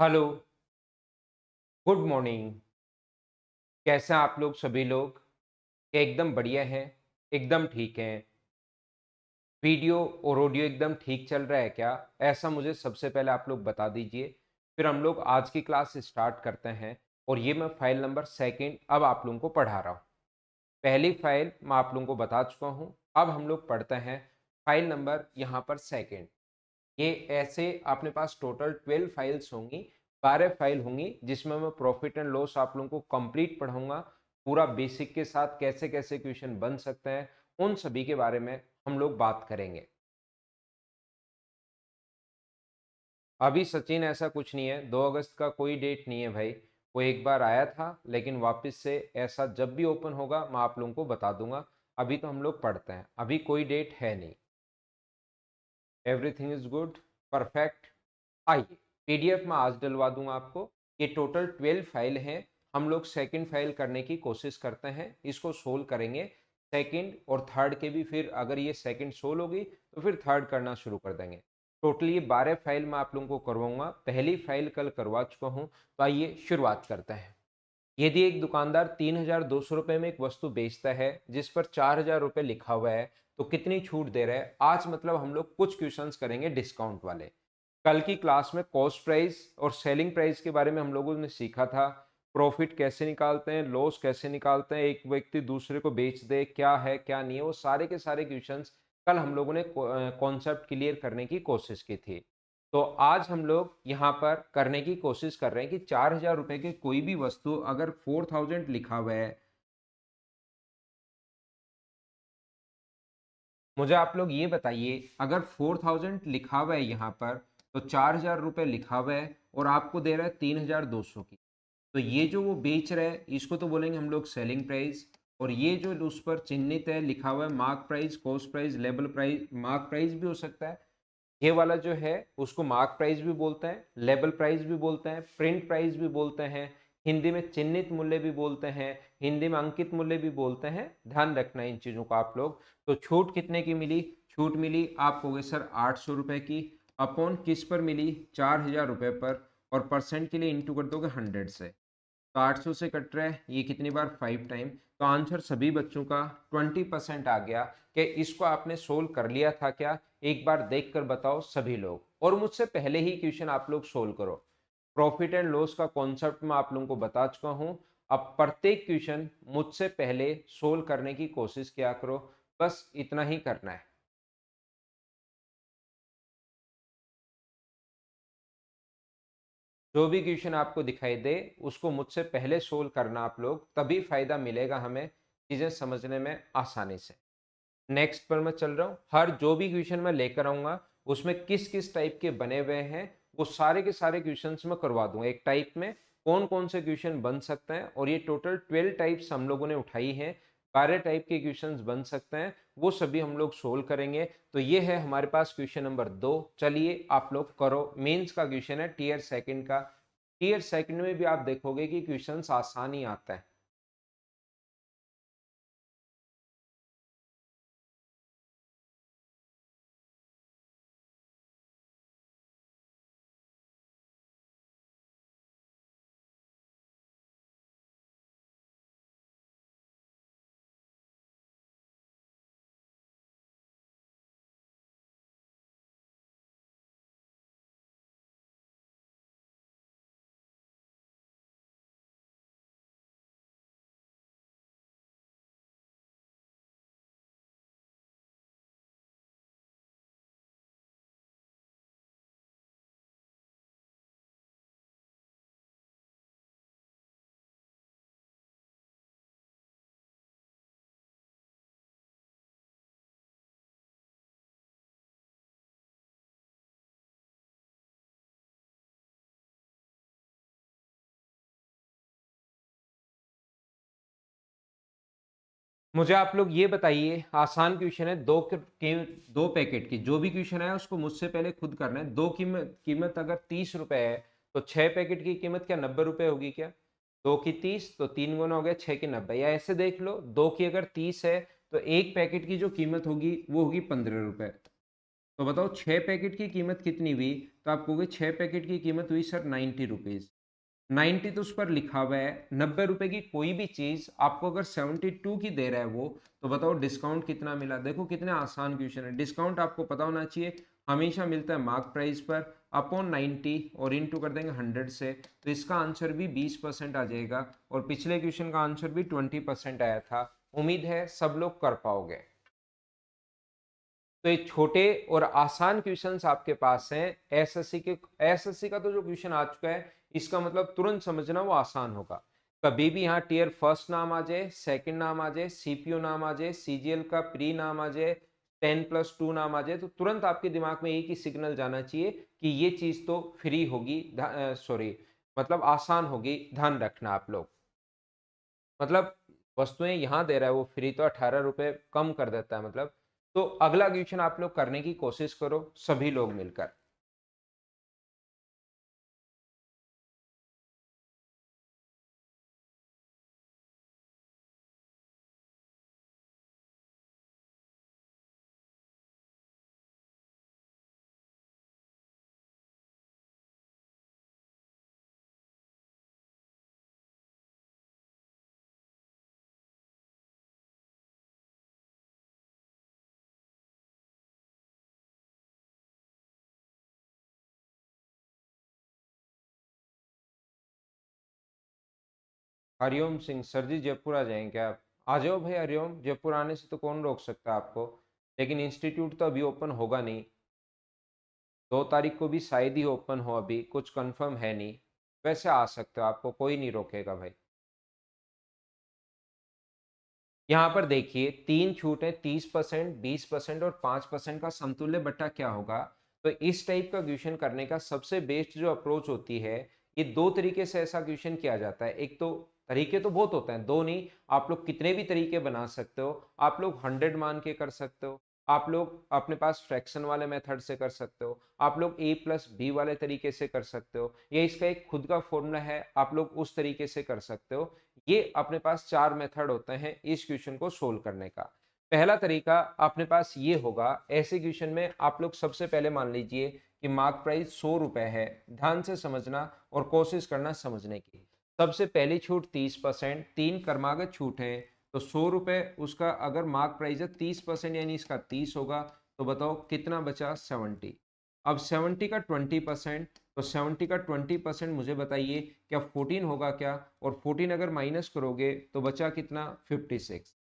Hello, good morning. कैसे हैं आप लोग सभी लोग? एकदम बढ़िया हैं, एकदम ठीक हैं। वीडियो और ऑडियो एकदम ठीक चल रहा है क्या? ऐसा मुझे सबसे पहले आप लोग बता दीजिए। फिर हम लोग आज की क्लास स्टार्ट करते हैं और ये मैं फाइल नंबर सेकंड अब आप लोगों को पढ़ा रहा हूँ। पहली फाइल मैं आप लोगों को बता चुका हूँ। अब हम लोग पढ़ते हैं फाइल नंबर यहाँ पर सेकंड। ये ऐसे अपने पास टोटल 12 फाइल्स होंगी, 12 फाइल होंगी जिसमें मैं प्रॉफिट एंड लॉस आप लोगों को कंप्लीट पढ़ाऊंगा। पूरा बेसिक के साथ कैसे कैसे क्वेश्चन बन सकते हैं उन सभी के बारे में हम लोग बात करेंगे। अभी सचिन ऐसा कुछ नहीं है, 2 अगस्त का कोई डेट नहीं है भाई। वो एक बार आया था लेकिन वापस से ऐसा जब भी ओपन होगा मैं आप लोगों को बता दूंगा। अभी तो हम लोग पढ़ते हैं, अभी कोई डेट है नहीं। Everything is good, perfect. आइए, पीडीएफ में आज डलवा दूंगा आपको। ये टोटल 12 फाइल हैं। हम लोग सेकंड फाइल करने की कोशिश करते हैं, इसको सोल्व करेंगे। सेकंड और थर्ड के भी, फिर अगर ये सेकंड सोल्व होगी तो फिर थर्ड करना शुरू कर देंगे। टोटल ये 12 फाइल मैं आप लोगों को करवाऊंगा। पहली फाइल कल करवा चुका हूँ, तो आइए शुरुआत करते हैं। यदि एक दुकानदार 3,200 रुपये में एक वस्तु बेचता है जिस पर 4,000 रुपये लिखा हुआ है, तो कितनी छूट दे रहा है? आज मतलब हम लोग कुछ क्वेश्चंस करेंगे डिस्काउंट वाले। कल की क्लास में कॉस्ट प्राइस और सेलिंग प्राइस के बारे में हम लोगों ने सीखा था। प्रॉफिट कैसे निकालते हैं, लॉस कैसे निकालते हैं, एक व्यक्ति दूसरे को बेच दे, क्या है क्या नहीं है, वो सारे के सारे क्वेश्चंस कल हम लोगों ने कॉन्सेप्ट क्लियर करने की कोशिश की थी। तो आज हम लोग यहाँ पर करने की कोशिश कर रहे हैं कि 4,000 रुपये की कोई भी वस्तु अगर 4,000 लिखा हुआ है। मुझे आप लोग ये बताइए, अगर 4,000 लिखा हुआ है यहाँ पर, तो 4,000 रुपये लिखा हुआ है और आपको दे रहा है 3,200 की। तो ये जो वो बेच रहा है इसको तो बोलेंगे हम लोग सेलिंग प्राइस। और ये जो उस पर चिन्हित है, लिखा हुआ है mark price, cost price, label price, mark price भी हो सकता है। ये वाला जो है उसको मार्क प्राइस भी बोलते हैं, लेबल प्राइस भी बोलते हैं, प्रिंट प्राइस भी बोलते हैं, हिंदी में चिन्हित मूल्य भी बोलते हैं, हिंदी में अंकित मूल्य भी बोलते हैं। ध्यान रखना है इन चीज़ों का आप लोग। तो छूट कितने की मिली? छूट मिली आपको सर 800 रुपये की। अपॉन किस पर मिली? 4,000 रुपये पर। और परसेंट के लिए इंटू कर दोगे 100 से। तो 800 से कट रहा है ये कितनी बार? 5 टाइम। तो आंसर सभी बच्चों का 20% आ गया। कि इसको आपने सोल्व कर लिया था क्या? एक बार देख कर बताओ सभी लोग, और मुझसे पहले ही क्वेश्चन आप लोग सोल्व करो। प्रॉफिट एंड लॉस का कॉन्सेप्ट मैं आप लोगों को बता चुका हूं। अब प्रत्येक क्वेश्चन मुझसे पहले सोल्व करने की कोशिश किया करो। बस इतना ही करना है। जो भी क्वेश्चन आपको दिखाई दे उसको मुझसे पहले सोल्व करना आप लोग, तभी फायदा मिलेगा हमें चीजें समझने में आसानी से। नेक्स्ट पर मैं चल रहा हूँ। हर जो भी क्वेश्चन मैं लेकर आऊंगा उसमें किस किस टाइप के बने हुए हैं वो सारे के सारे क्वेश्चंस मैं करवा दूंगा। एक टाइप में कौन कौन से क्वेश्चन बन सकते हैं, और ये टोटल 12 टाइप्स हम लोगों ने उठाई हैं। 12 टाइप के क्वेश्चंस बन सकते हैं, वो सभी हम लोग सोल्व करेंगे। तो ये है हमारे पास क्वेश्चन नंबर 2। चलिए आप लोग करो। मेंस का क्वेश्चन है, टीयर सेकंड का। टीयर सेकंड में भी आप देखोगे कि क्वेश्चंस आसान ही आता है। मुझे आप लोग ये बताइए, आसान क्वेश्चन है। दो पैकेट की जो भी क्वेश्चन है उसको मुझसे पहले खुद करना है। दो कीमत कीमत अगर 30 रुपए है, तो 6 पैकेट की कीमत क्या 90 रुपए होगी क्या? 2 की 30 तो 3 गुना हो गया 6 की 90। या ऐसे देख लो, 2 की अगर 30 है तो एक पैकेट की जो कीमत होगी वो होगी 15 रुपए। तो बताओ 6 पैकेट की कीमत कितनी हुई, तो आप कहोगे 6 पैकेट की कीमत हुई सर 90 रुपीज़। 90 तो उस पर लिखा हुआ है, 90 रुपए की कोई भी चीज आपको अगर 72 की दे रहा है वो, तो बताओ डिस्काउंट कितना मिला। देखो कितने आसान क्वेश्चन है। डिस्काउंट आपको पता होना चाहिए, हमेशा मिलता है मार्क प्राइस पर अपॉन 90 और इनटू कर देंगे 100 से, तो इसका आंसर भी 20% आ जाएगा। और पिछले क्वेश्चन का आंसर भी 20% आया था। उम्मीद है सब लोग कर पाओगे। तो ये छोटे और आसान क्वेश्चंस आपके पास हैं एसएससी के। एसएससी का तो जो क्वेश्चन आ चुका है, इसका मतलब तुरंत समझना वो आसान होगा। कभी भी यहाँ टीयर फर्स्ट नाम आ जाए, सेकंड नाम आ जाए, सीपीओ नाम आ जाए, सीजीएल का प्री नाम आ जाए, 10+2 नाम आ जाए, तो तुरंत आपके दिमाग में एक ही सिग्नल जाना चाहिए कि ये चीज तो फ्री होगी, सॉरी मतलब आसान होगी। ध्यान रखना आप लोग, मतलब वस्तुएं यहाँ दे रहा है वो फ्री, तो 18 रुपए कम कर देता है मतलब। तो अगला क्वेश्चन आप लोग करने की कोशिश करो सभी लोग मिलकर। हरिओम सिंह सर जी जयपुर आ जाएं क्या आप? आ जाओ भाई हरिओम, जयपुर आने से तो कौन रोक सकता है आपको। लेकिन इंस्टीट्यूट तो अभी ओपन होगा नहीं, 2 तारीख को भी शायद ही ओपन हो, अभी कुछ कंफर्म है नहीं। वैसे आ सकते हो, आपको कोई नहीं रोकेगा भाई। यहाँ पर देखिए 3 छूट है, 30%, 20% और 5% का समतुल्य बट्टा क्या होगा। तो इस टाइप का क्वेश्चन करने का सबसे बेस्ट जो अप्रोच होती है, ये 2 तरीके से ऐसा क्वेश्चन किया जाता है। एक तो तरीके तो बहुत होते हैं, दो नहीं, आप लोग कितने भी तरीके बना सकते हो। आप लोग 100 मान के कर सकते हो, आप लोग अपने पास फ्रैक्शन वाले मेथड से कर सकते हो, आप लोग a+b वाले तरीके से कर सकते हो, ये इसका एक खुद का फॉर्मूला है, आप लोग उस तरीके से कर सकते हो। ये अपने पास 4 मेथड होते हैं इस क्वेश्चन को सोल्व करने का। पहला तरीका अपने पास ये होगा, ऐसे क्वेश्चन में आप लोग सबसे पहले मान लीजिए कि मार्क प्राइस 100 रुपए है। ध्यान से समझना और कोशिश करना समझने की। सबसे पहली छूट 30%, 3 क्रमागत छूट है, तो 100 रुपए उसका अगर मार्क प्राइस है 30% यानी इसका 30 होगा। तो बताओ कितना बचा? 70। अब 70 का 20%, तो 70 का 20% मुझे बताइए क्या 14 होगा क्या? और 14 अगर माइनस करोगे तो बचा कितना? 56।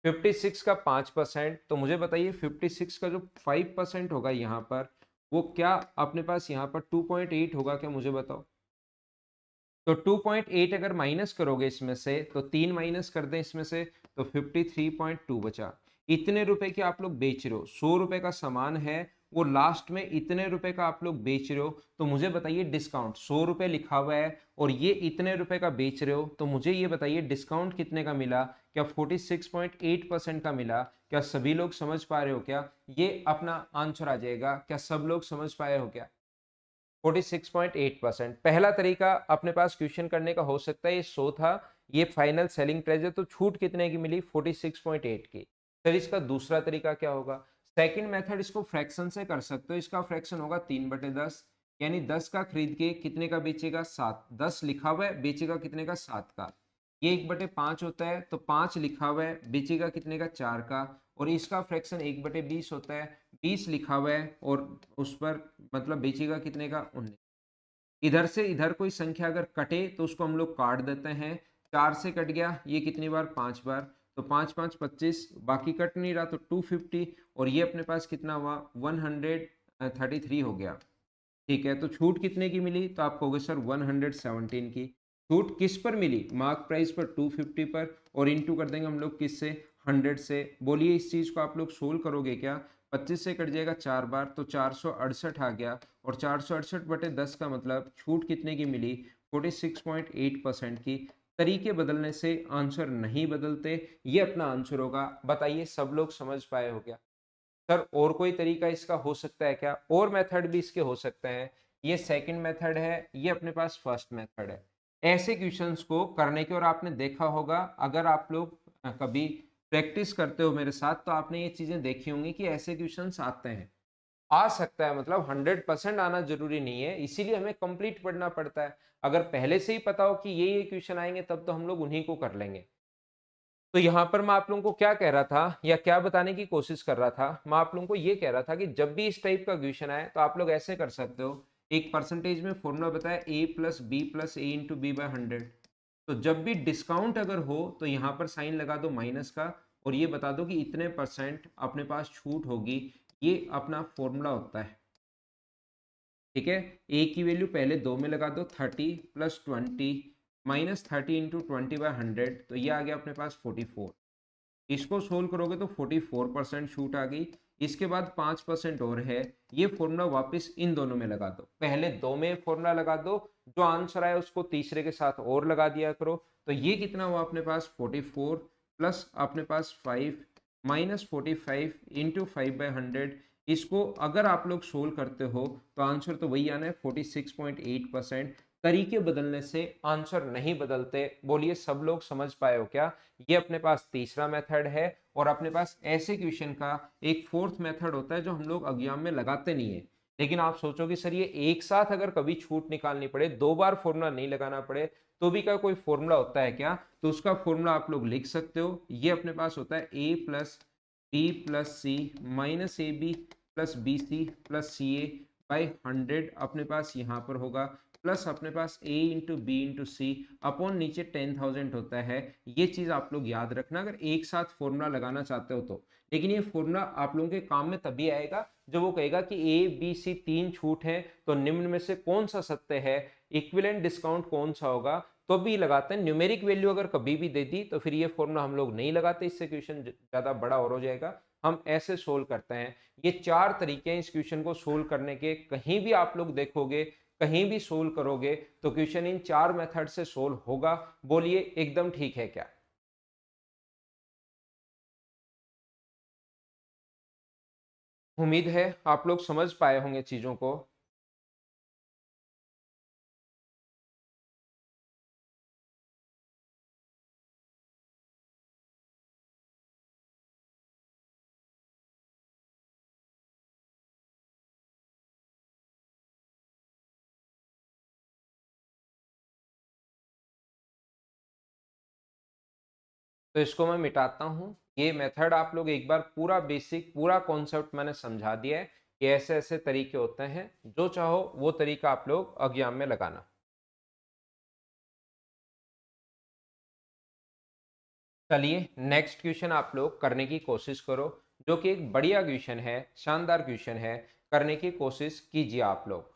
56 का 5%, तो मुझे बताइए 56 का जो 5% होगा यहाँ पर, वो क्या अपने पास यहाँ पर 2.8 होगा क्या? मुझे बताओ। तो 2.8 अगर माइनस करोगे इसमें से, तो 3 माइनस कर दें इसमें से, तो 53.2 बचा। इतने रुपए के आप लोग बेच रहे हो, 100 रुपए का सामान है, वो लास्ट में इतने रुपए का आप लोग बेच रहे हो। तो मुझे बताइए डिस्काउंट, 100 रुपए लिखा हुआ है और ये इतने रुपए का बेच रहे हो, तो मुझे ये बताइए डिस्काउंट कितने का मिला? क्या 46.8% का मिला? क्या सभी लोग समझ पा रहे हो क्या? ये अपना आंसर आ जाएगा। क्या सब लोग समझ पाए हो क्या? 46.8%। पहला तरीका अपने पास क्वेश्चन करने का हो सकता है, ये 100 था, ये फाइनल सेलिंग प्राइस है, तो छूट कितने की मिली? 46.8 की। सर इसका दूसरा तरीका क्या होगा? सेकंड मेथड, इसको फ्रैक्शन से कर सकते हो। इसका फ्रैक्शन होगा 3/10, यानी 10 का खरीद के कितने का बेचेगा? 7। 10 लिखा हुआ है, बेचेगा कितने का? 7 का। ये 1/5 होता है, तो 5 लिखा हुआ है, बेचेगा कितने का? 4 का। और इसका फ्रैक्शन 1/20 होता है, 20 लिखा हुआ है और उस पर मतलब बेचेगा कितने का? 19। इधर से इधर कोई संख्या अगर कटे तो उसको हम लोग काट देते हैं। 4 से कट गया, ये कितनी बार? 5 बार। तो 5 5 25, बाकी कट नहीं रहा, तो 250। और ये अपने पास कितना हुआ? 133 हो गया। ठीक है, तो छूट कितने की मिली? तो आप कहोगे सर 117 की। छूट किस पर मिली? मार्क प्राइस पर 250 पर, और इंटू कर देंगे हम लोग किससे? 100 से। बोलिए इस चीज को आप लोग सोल्व करोगे क्या? 25 से कट जाएगा 4 बार, तो 468 आ गया। और 468/10 का मतलब छूट कितने की मिली? 46.8% की। तरीके बदलने से आंसर नहीं बदलते, ये अपना आंसर होगा। बताइए सब लोग समझ पाए हो क्या? सर और कोई तरीका इसका हो सकता है क्या? और मेथड भी इसके हो सकते हैं। ये सेकंड मेथड है, ये अपने पास फर्स्ट मेथड है। ऐसे क्वेश्चंस को करने के, और आपने देखा होगा अगर आप लोग कभी प्रैक्टिस करते हो मेरे साथ, तो आपने ये चीजें देखी होंगी कि ऐसे क्वेश्चंस आते हैं। आ सकता है, मतलब 100% आना जरूरी नहीं है, इसीलिए हमें कंप्लीट पढ़ना पड़ता है। अगर पहले से ही पता हो कि ये क्वेश्चन आएंगे तब तो हम लोग उन्हीं को कर लेंगे। तो यहाँ पर मैं आप लोगों को क्या कह रहा था या क्या बताने की कोशिश कर रहा था, मैं आप लोगों को ये कह रहा था कि जब भी इस टाइप का क्वेश्चन आए तो आप लोग ऐसे कर सकते हो, एक परसेंटेज में फॉर्मूला बताया a plus B plus A into B by 100। तो जब भी डिस्काउंट अगर हो तो यहाँ पर साइन लगा दो माइनस का, और ये बता दो कि इतने परसेंट अपने पास छूट होगी। ये अपना फॉर्मूला होता है, ठीक है। ए की वैल्यू पहले 2 में लगा दो, 30 प्लस 20 माइनस 30 इंटू 20/100, तो ये आ गया अपने पास 44। इसको सोल्व करोगे तो 44% छूट आ गई। इसके बाद 5% और है, ये फॉर्मूला वापस इन दोनों में लगा दो, पहले दो में फॉर्मूला लगा दो, जो आंसर आया उसको तीसरे के साथ और लगा दिया करो। तो ये कितना हुआ अपने पास 44 प्लस अपने पास 5 माइनस 45 इंटू 5/100। इसको अगर आप लोग सोल्व करते हो तो आंसर तो वही आना है 46.8%। तरीके बदलने से आंसर नहीं बदलते। बोलिए सब लोग समझ पाए हो क्या? ये अपने पास तीसरा मेथड है, और अपने पास ऐसे क्वेश्चन का एक फोर्थ मेथड होता है जो हम लोग एग्जाम में लगाते नहीं है। लेकिन आप सोचो कि सर ये एक साथ अगर कभी छूट निकालनी पड़े, दो बार फॉर्मूला नहीं लगाना पड़े, तो भी का कोई फॉर्मूला होता है क्या? तो उसका फॉर्मूला आप लोग लिख सकते हो। ये अपने पास होता है a plus B plus C minus A B plus B C plus C A by 100 अपने पास यहाँ पर होगा, प्लस अपने पास a into B into C upon नीचे 10,000 होता है। ये चीज आप लोग याद रखना अगर एक साथ फॉर्मूला लगाना चाहते हो तो। लेकिन ये फॉर्मूला आप लोगों के काम में तभी आएगा जब वो कहेगा कि ए बी सी तीन छूट हैं, तो निम्न में से कौन सा सत्य है, इक्विवेलेंट डिस्काउंट कौन सा होगा, तो भी लगाते हैं। न्यूमेरिक वैल्यू अगर कभी भी दे दी तो फिर ये फॉर्मूला हम लोग नहीं लगाते, इससे क्वेश्चन ज्यादा बड़ा और हो जाएगा। हम ऐसे सोल्व करते हैं। ये चार तरीके हैं इस क्वेश्चन को सोल्व करने के। कहीं भी आप लोग देखोगे, कहीं भी सोल्व करोगे तो क्वेश्चन इन चार मेथड से सोल्व होगा। बोलिए एकदम ठीक है क्या? उम्मीद है आप लोग समझ पाए होंगे चीजों को। तो इसको मैं मिटाता हूं। ये मेथड आप लोग एक बार पूरा बेसिक पूरा कॉन्सेप्ट मैंने समझा दिया है कि ऐसे ऐसे तरीके होते हैं, जो चाहो वो तरीका आप लोग एग्जाम में लगाना। चलिए नेक्स्ट क्वेश्चन आप लोग करने की कोशिश करो, जो कि एक बढ़िया क्वेश्चन है, शानदार क्वेश्चन है। करने की कोशिश कीजिए आप लोग।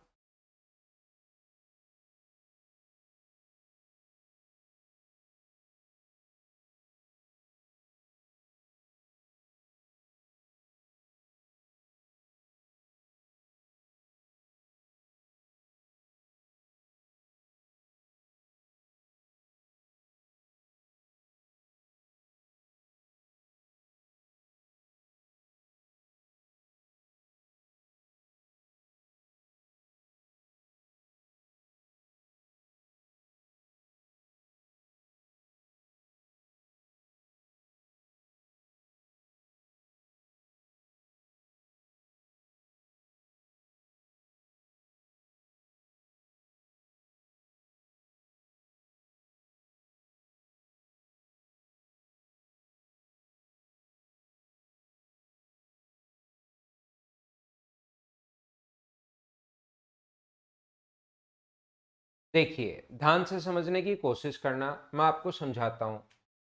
देखिए ध्यान से समझने की कोशिश करना, मैं आपको समझाता हूँ।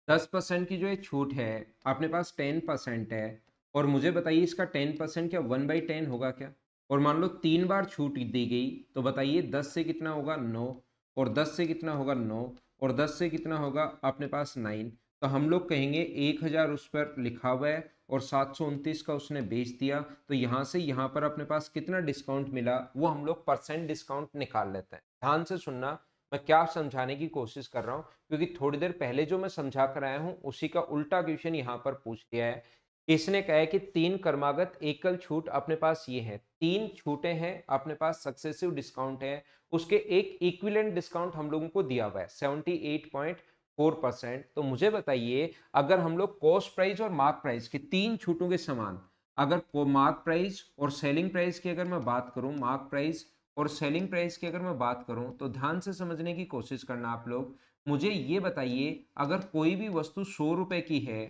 10% की जो ये छूट है, अपने पास 10% है, और मुझे बताइए इसका 10% क्या 1/10 होगा क्या? और मान लो 3 बार छूट दी गई, तो बताइए 10 से कितना होगा 9, और 10 से कितना होगा 9, और 10 से कितना होगा अपने पास 9। तो हम लोग कहेंगे 1,000 उस पर लिखा हुआ है और 729 का उसने बेच दिया, तो यहाँ से यहाँ पर अपने पास कितना डिस्काउंट मिला वो हम लोग परसेंट डिस्काउंट निकाल लेते हैं। ध्यान से सुनना, मैं क्या समझाने की कोशिश कर रहा हूँ, क्योंकि थोड़ी देर पहले जो मैं समझा कर आया हूँ उसी का उल्टा क्वेश्चन यहाँ पर पूछ दिया है। इसने कहा है कि तीन क्रमागत एकल छूट अपने पास ये है, तीन छूटें हैं अपने पास, सक्सेसिव डिस्काउंट है, उसके एक इक्विवेलेंट डिस्काउंट हम लोगों को दिया हुआ है 78.4%। तो मुझे बताइए अगर हम लोग कॉस्ट प्राइस और मार्क प्राइस की तीन छूटों के समान अगर मार्क प्राइस और सेलिंग प्राइस की अगर मैं बात करूं, मार्क प्राइस और सेलिंग प्राइस की अगर मैं बात करूं, तो ध्यान से समझने की कोशिश करना आप लोग। मुझे ये बताइए, अगर कोई भी वस्तु 100 रुपए की है,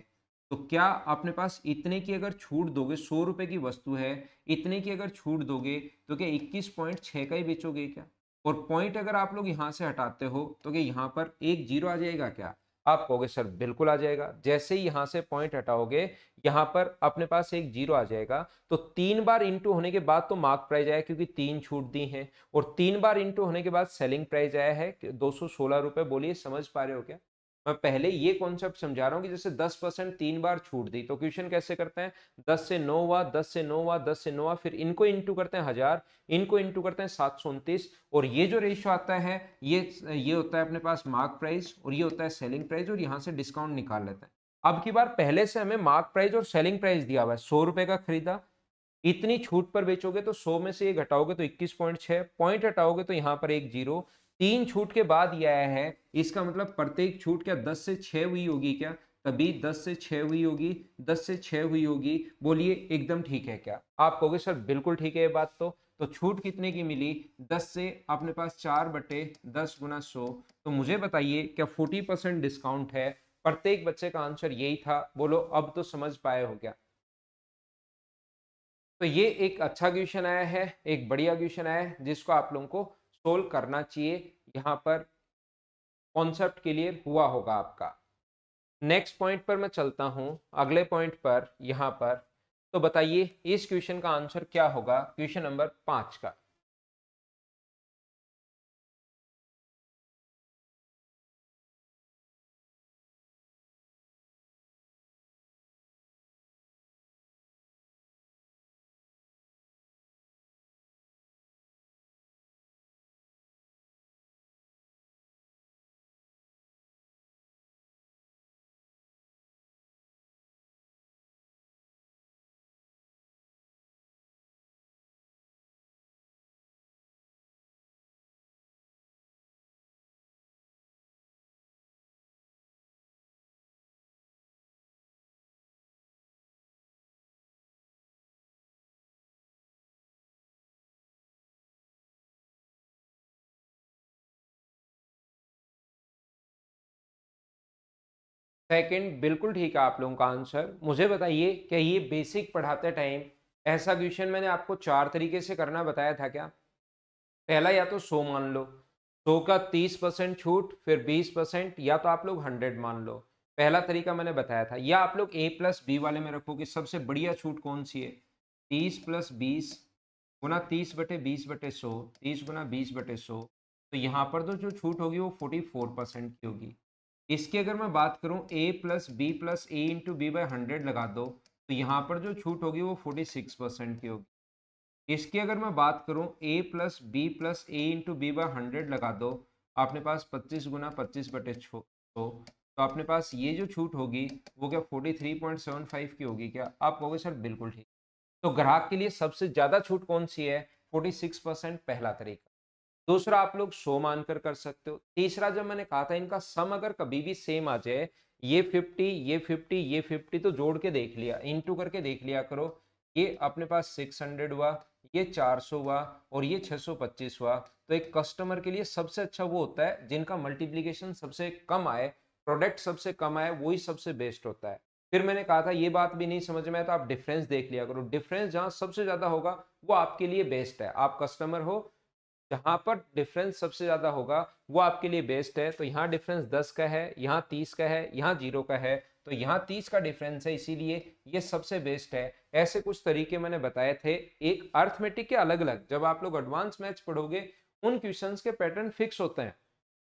तो क्या अपने पास इतने की अगर छूट दोगे, 100 रुपए की वस्तु है, इतने की अगर छूट दोगे, तो क्या 21.6 का ही बेचोगे क्या? और पॉइंट अगर आप लोग यहाँ से हटाते हो, तो क्या यहाँ पर एक जीरो आ जाएगा क्या? आप कहोगे सर बिल्कुल आ जाएगा। जैसे ही यहां से पॉइंट हटाओगे, यहां पर अपने पास एक जीरो आ जाएगा। तो 3 बार इंटू होने के बाद तो मार्क प्राइस आया, क्योंकि 3 छूट दी है, और 3 बार इंटू होने के बाद सेलिंग प्राइस आया है 216 रुपए। बोलिए समझ पा रहे हो क्या? मैं पहले ये कॉन्सेप्ट समझा रहा हूं कि जैसे 10% 3 बार छूट दी, तो क्वेश्चन कैसे करते हैं, 10 से 9 हुआ, 10 से 9 हुआ, 10 से 9 हुआ, फिर इनको इंटू करते हैं 1000, इनको इंटू करते हैं 729, और ये जो रेशियो आता है, ये होता है अपने पास मार्क प्राइस, और ये होता है सेलिंग प्राइस, और यहां से डिस्काउंट निकाल लेते हैं। अब की बार पहले से हमें मार्क प्राइस और सेलिंग प्राइस दिया हुआ है, 100 रुपए का खरीदा, इतनी छूट पर बेचोगे तो 100 में से ये घटाओगे तो 21.6, पॉइंट हटाओगे तो यहां पर एक जीरो, 3 छूट के बाद ये आया है। इसका मतलब प्रत्येक छूट क्या 10 से 6 हुई होगी क्या? तभी 10 से 6 हुई होगी, 10 से 6 हुई होगी। बोलिए एकदम ठीक है क्या? आप कहोगे सर बिल्कुल ठीक है ये बात। तो छूट कितने की मिली? 10 से अपने पास 4/10 गुना 100। तो मुझे बताइए, क्या 40% डिस्काउंट है? प्रत्येक बच्चे का आंसर यही था। बोलो अब तो समझ पाए हो क्या? तो ये एक अच्छा क्वेश्चन आया है, एक बढ़िया क्वेश्चन आया है, जिसको आप लोगों को सोल्व करना चाहिए। यहां पर कॉन्सेप्ट क्लियर हुआ होगा आपका। नेक्स्ट पॉइंट पर मैं चलता हूं, अगले पॉइंट पर यहां पर। तो बताइए इस क्वेश्चन का आंसर क्या होगा, क्वेश्चन नंबर 5 का। सेकंड बिल्कुल ठीक है आप लोगों का आंसर। मुझे बताइए, क्या ये बेसिक पढ़ाते टाइम ऐसा क्वेश्चन मैंने आपको 4 तरीके से करना बताया था क्या? पहला, या तो 100 मान लो, 100 का 30% छूट, फिर 20%, या तो आप लोग 100 मान लो। पहला तरीका मैंने बताया था। या आप लोग ए प्लस बी वाले में रखो कि सबसे बढ़िया छूट कौन सी है। 30+20 गुना 30/20/100, 30 गुना 20/100। तो यहाँ पर तो जो छूट होगी वो 44% की होगी। इसकी अगर मैं बात करूं, a plus B plus A into B by 100 लगा दो, तो यहाँ पर जो छूट होगी वो 46% की होगी। इसकी अगर मैं बात करूं, a plus B plus A into B by 100 लगा दो, अपने पास 25 गुना 25/100, तो अपने पास ये जो छूट होगी वो क्या 43.75 की होगी क्या? आप कहोगे सर बिल्कुल ठीक। तो ग्राहक के लिए सबसे ज्यादा छूट कौन सी है? 46%, पहला तरीका। दूसरा, आप लोग 100 मानकर कर सकते हो। तीसरा, जब मैंने कहा था इनका सम अगर कभी भी सेम आ जाए, ये 50, ये 50, ये 50, तो जोड़ के देख लिया, इंटू करके देख लिया करो। ये अपने पास 600 हुआ, ये 400 हुआ, और ये 625 हुआ। तो एक कस्टमर के लिए सबसे अच्छा वो होता है जिनका मल्टीप्लीकेशन सबसे कम आए, प्रोडक्ट सबसे कम आए, वही सबसे बेस्ट होता है। फिर मैंने कहा था ये बात भी नहीं समझ में आया तो आप डिफरेंस देख लिया करो। डिफरेंस जहां सबसे ज्यादा होगा वो आपके लिए बेस्ट है। आप कस्टमर हो, जहां पर डिफरेंस सबसे ज्यादा होगा वो आपके लिए बेस्ट है। तो यहाँ डिफरेंस 10 का है, यहाँ 30 का है, यहाँ 0 का है, तो यहाँ 30 का डिफरेंस है, इसीलिए ये सबसे बेस्ट है। ऐसे कुछ तरीके मैंने बताए थे। एक अर्थमेटिक के अलग अलग, जब आप लोग एडवांस मैथ्स पढ़ोगे उन क्वेश्चंस के पैटर्न फिक्स होते हैं।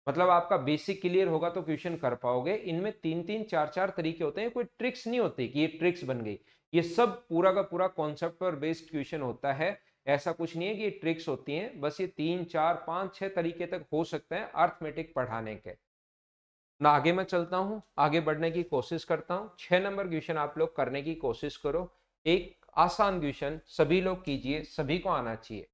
मतलब आपका बेसिक क्लियर होगा तो क्वेश्चन कर पाओगे। इनमें 3-3 4-4 तरीके होते हैं, कोई ट्रिक्स नहीं होती कि ये ट्रिक्स बन गई। ये सब पूरा का पूरा कॉन्सेप्ट पर बेस्ड क्वेश्चन होता है। ऐसा कुछ नहीं है कि ये ट्रिक्स होती हैं, बस ये 3 4 5 6 तरीके तक हो सकते हैं अर्थमेटिक पढ़ाने के ना। आगे मैं चलता हूं, आगे बढ़ने की कोशिश करता हूं। 6 नंबर क्वेश्चन आप लोग करने की कोशिश करो। एक आसान क्वेश्चन, सभी लोग कीजिए, सभी को आना चाहिए।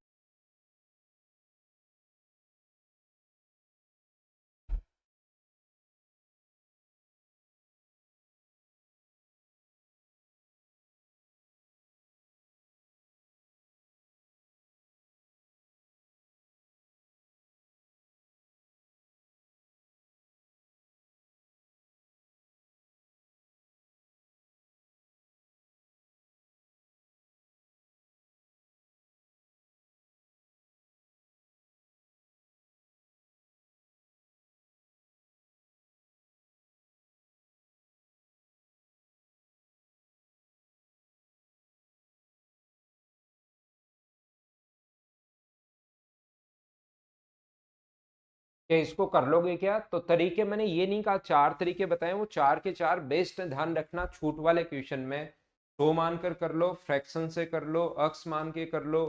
क्या इसको कर लोगे क्या? तो तरीके मैंने ये नहीं कहा 4 तरीके बताए, वो 4 के 4 बेस्ट है, ध्यान रखना। छूट वाले क्वेश्चन में 100 मानकर कर लो, फ्रैक्शन से कर लो, अक्स मान के कर लो,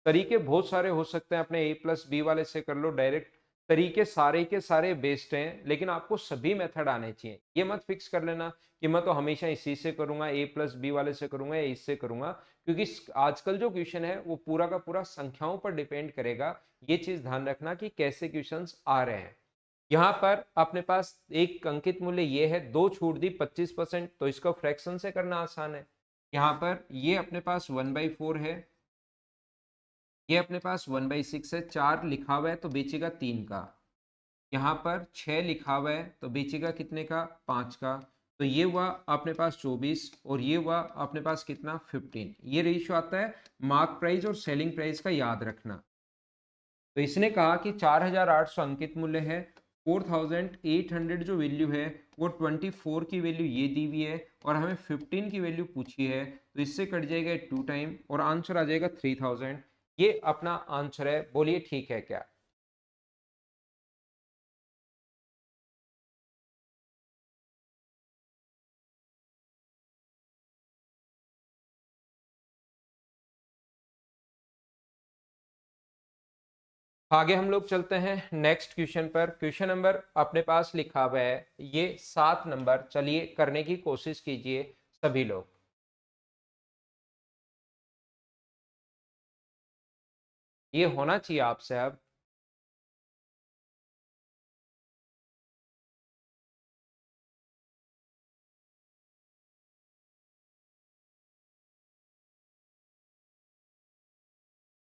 तरीके बहुत सारे हो सकते हैं, अपने A+B वाले से कर लो डायरेक्ट। तरीके सारे के सारे बेस्ट हैं, लेकिन आपको सभी मेथड आने चाहिए। ये मत फिक्स कर लेना कि मैं तो हमेशा इसी से करूंगा, A+B वाले से करूंगा या इससे करूंगा, क्योंकि आजकल जो क्वेश्चन है वो पूरा का पूरा संख्याओं पर डिपेंड करेगा। ये चीज ध्यान रखना कि कैसे क्वेश्चंस आ रहे हैं। यहाँ पर अपने पास एक अंकित मूल्य ये है, दो छूट दी 25%, तो इसको फ्रैक्शन से करना आसान है। यहाँ पर ये अपने पास 1/4 है, ये अपने पास 1/6 है, 4 लिखा हुआ है तो बेचेगा 3 का, यहाँ पर 6 लिखा हुआ है तो बेचेगा कितने का? 5 का। तो ये हुआ अपने पास 24 और ये हुआ अपने पास कितना? 15। ये रेशियो आता है मार्क प्राइस और सेलिंग प्राइस का, याद रखना। तो इसने कहा कि 4800 अंकित मूल्य है, 4800 जो वैल्यू है वो 24 की वैल्यू ये दी हुई है और हमें 15 की वैल्यू पूछी है, तो इससे कट जाएगा 2 टाइम और आंसर आ जाएगा 3000। ये अपना आंसर है, बोलिए ठीक है क्या? आगे हम लोग चलते हैं नेक्स्ट क्वेश्चन पर। क्वेश्चन नंबर अपने पास लिखा हुआ है ये 7 नंबर, चलिए करने की कोशिश कीजिए सभी लोग। ये होना चाहिए आपसे अब।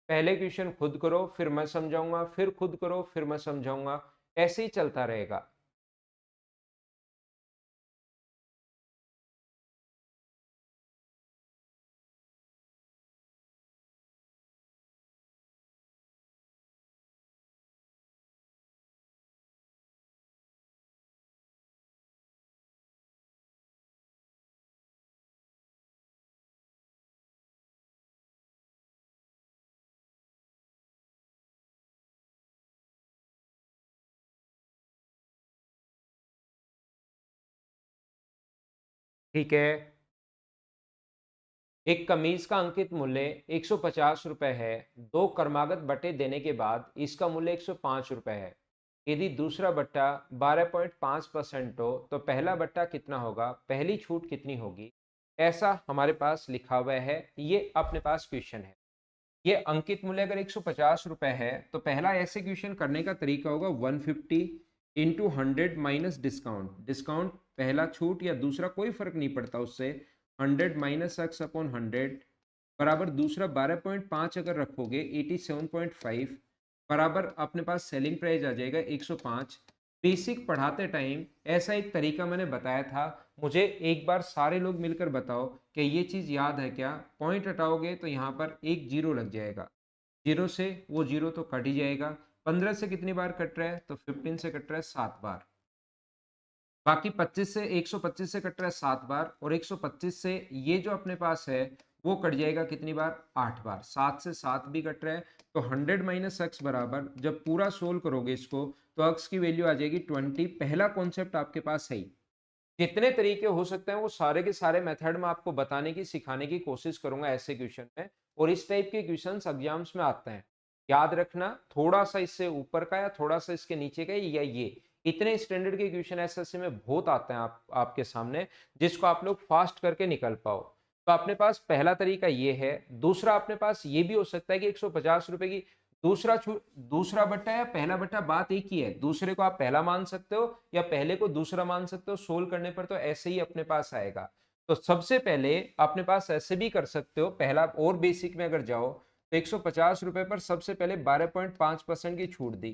पहले क्वेश्चन खुद करो फिर मैं समझाऊंगा, फिर खुद करो फिर मैं समझाऊंगा, ऐसे ही चलता रहेगा। ठीक है, एक कमीज का अंकित मूल्य 150 रुपए है, दो क्रमागत बट्टे देने के बाद इसका मूल्य 105 रुपए है। यदि दूसरा बट्टा 12.5% हो तो पहला बट्टा कितना होगा, पहली छूट कितनी होगी? ऐसा हमारे पास लिखा हुआ है, ये अपने पास क्वेश्चन है। ये अंकित मूल्य अगर 150 रुपए है तो पहला ऐसे क्वेश्चन करने का तरीका होगा 150 इंटू 100 माइनस डिस्काउंट। डिस्काउंट पहला छूट या दूसरा कोई फर्क नहीं पड़ता उससे, 100 माइनस एक्स अपॉन 100 बराबर दूसरा 12.5 अगर रखोगे 87.5 बराबर अपने पास सेलिंग प्राइस आ जाएगा 105। बेसिक पढ़ाते टाइम ऐसा एक तरीका मैंने बताया था, मुझे एक बार सारे लोग मिलकर बताओ कि ये चीज याद है क्या? पॉइंट हटाओगे तो यहाँ पर एक जीरो लग जाएगा, जीरो से वो जीरो तो कट ही जाएगा। 15 से कितनी बार कट रहा है? तो 15 से कट रहा है 7 बार। बाकी 25 से 125 से कट रहा है 7 बार, और 125 से ये जो अपने पास है वो कट जाएगा कितनी बार? 8 बार। 7 से 7 भी कट रहा है, तो 100 माइनस एक्स बराबर जब पूरा सोल्व करोगे इसको तो एक्स की वैल्यू आ जाएगी 20। पहला कॉन्सेप्ट आपके पास है ही। जितने तरीके हो सकते हैं वो सारे के सारे मेथड में आपको बताने की सिखाने की कोशिश करूंगा ऐसे क्वेश्चन में, और इस टाइप के क्वेश्चंस एग्जाम्स में आते हैं। याद रखना, थोड़ा सा इससे ऊपर का या थोड़ा सा इसके नीचे का या ये इतने स्टैंडर्ड के क्वेश्चन एसएससी में बहुत आते हैं आपके सामने, जिसको आप लोग फास्ट करके निकल पाओ। तो अपने पास पहला तरीका ये है। दूसरा अपने पास ये भी हो सकता है कि 150 रुपए की दूसरा बट्टा या पहला बट्टा, बात एक ही है। दूसरे को आप पहला मान सकते हो या पहले को दूसरा मान सकते हो, सोल्व करने पर तो ऐसे ही अपने पास आएगा। तो सबसे पहले अपने पास ऐसे भी कर सकते हो, पहला और बेसिक में अगर जाओ तो 150 रुपए पर सबसे पहले 12.5% की छूट दी,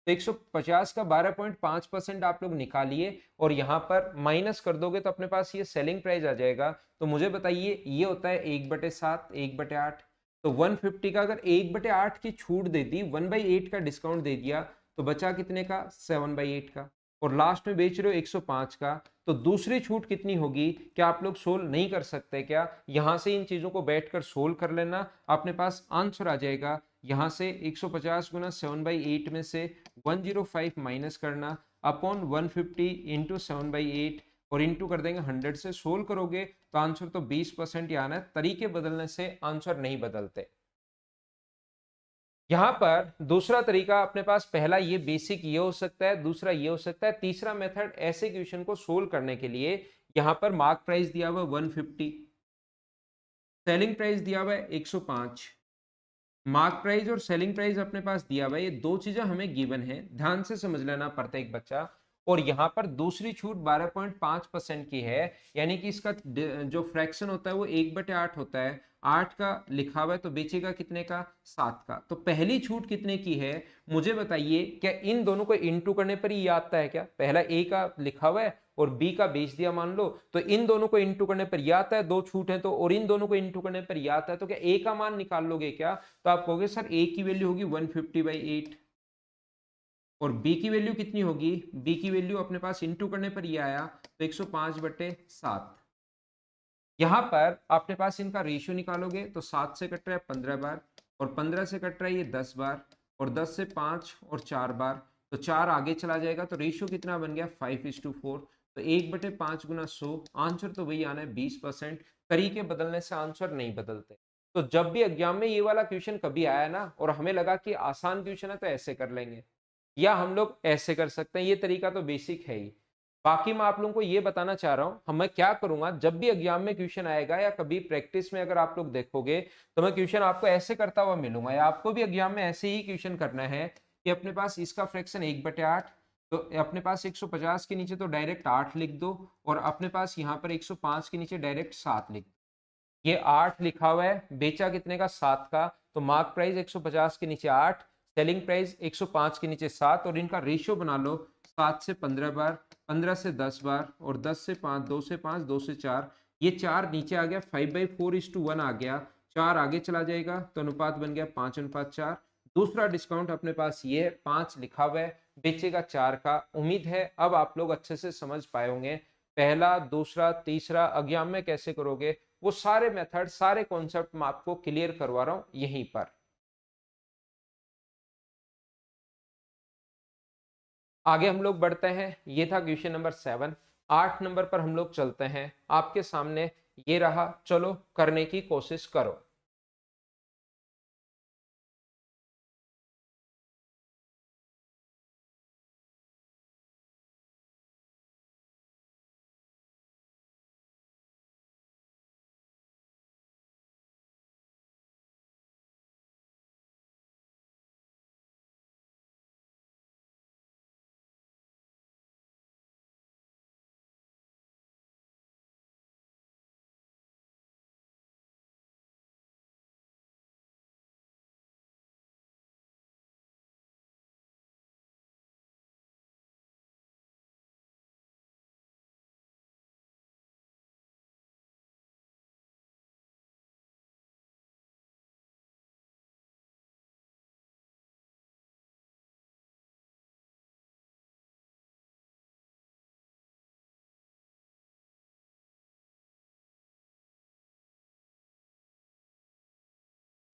तो 150 का 12.5% आप लोग निकालिए और यहाँ पर माइनस कर दोगे तो अपने पास ये सेलिंग प्राइस आ जाएगा। तो मुझे बताइए, ये होता है 1/7, 1/8। तो 150 का अगर 1/8 की छूट दे दी, 1/8 का डिस्काउंट दे दिया, तो बचा कितने का? 7/8 का। और लास्ट में बेच रहे हो 105 का, तो दूसरी छूट कितनी होगी? क्या आप लोग सोल्व नहीं कर सकते क्या? यहां से इन चीजों को बैठकर सोल्व कर लेना, अपने पास आंसर आ जाएगा यहाँ से 150 गुना 7/8 में से 105 माइनस करना अपॉन 150 इंटू 7/8 और इंटू कर देंगे 100 से। सोल्व करोगे तो आंसर तो 20% ही आना है। तरीके बदलने से आंसर नहीं बदलते। यहां पर दूसरा तरीका अपने पास, पहला ये बेसिक ये हो सकता है, दूसरा ये हो सकता है। तीसरा मेथड ऐसे क्वेश्चन को सोल्व करने के लिए, यहां पर मार्क प्राइस दिया हुआ 150, सेलिंग प्राइस दिया हुआ है 105, मार्क प्राइस और सेलिंग प्राइस अपने पास दिया हुआ है। ये दो चीजें हमें गिवन है, ध्यान से समझ लेना प्रत्येक बच्चा। और यहाँ पर दूसरी छूट 12.5% की है, यानी कि इसका जो फ्रैक्शन होता है वो 1/8 होता है। 8 का लिखा हुआ है तो बेचेगा कितने का, 7 का। तो पहली छूट कितने की है मुझे बताइए। क्या इन दोनों को इंटू करने पर ही आता है क्या? पहला ए का लिखा हुआ है और बी का बेच दिया मान लो, तो इन दोनों को इंटू करने पर यह आता है, दो छूट है तो, और इन दोनों को इंटू करने पर यह आता है। तो क्या ए का मान निकाल लोगे क्या? तो आप कहोगे सर ए की वैल्यू होगी 150/8 और बी की वैल्यू कितनी होगी, बी की वैल्यू अपने पास इंटू करने पर ये आया तो 105/7। यहां पर अपने पास इनका रेशियो निकालोगे तो 7 से कट रहा है 15 बार और 15 से कट रहा है ये 10 बार और 10 से 5 और 4 बार, तो 4 आगे चला जाएगा तो रेशियो कितना बन गया 5:4। तो 1/5 गुना 100, आंसर तो वही आना है 20%। तरीके बदलने से आंसर नहीं बदलते। तो जब भी एग्जाम में ये वाला क्वेश्चन कभी आया ना और हमें लगा कि आसान क्वेश्चन है तो ऐसे कर लेंगे या हम लोग ऐसे कर सकते हैं, ये तरीका तो बेसिक है ही। बाकी मैं आप लोगों को ये बताना चाह रहा हूं, मैं क्या करूंगा जब भी एग्जाम में क्वेश्चन आएगा या कभी प्रैक्टिस में अगर आप लोग देखोगे तो मैं क्वेश्चन आपको ऐसे करता हुआ मिलूंगा, या आपको भी एग्जाम में ऐसे ही क्वेश्चन करना है कि अपने पास इसका फ्रैक्शन 1/8, तो अपने पास 150 के नीचे तो डायरेक्ट 8 लिख दो और अपने पास यहाँ पर 105 के नीचे डायरेक्ट 7 लिख दो। ये 8 लिखा हुआ है, बेचा कितने का 7 का, तो मार्क प्राइस 150 के नीचे 8, सेलिंग प्राइस 105 के नीचे 7 और इनका रेशियो बना लो 7 से 15 बार, 15 से 10 बार और 10 से 5, 2 से 5, 2 से 4। ये 4 नीचे आ गया, 5/4:1 आ गया, 4 आगे चला जाएगा तो अनुपात बन गया 5:4। दूसरा डिस्काउंट अपने पास ये 5 लिखा हुआ है, बेचेगा 4 का। उम्मीद है अब आप लोग अच्छे से समझ पाए होंगे पहला, दूसरा, तीसरा एग्जाम में कैसे करोगे। वो सारे मेथड, सारे कॉन्सेप्ट मैं आपको क्लियर करवा रहा हूं यहीं पर। आगे हम लोग बढ़ते हैं, ये था क्वेश्चन नंबर 7। 8 नंबर पर हम लोग चलते हैं, आपके सामने ये रहा, चलो करने की कोशिश करो।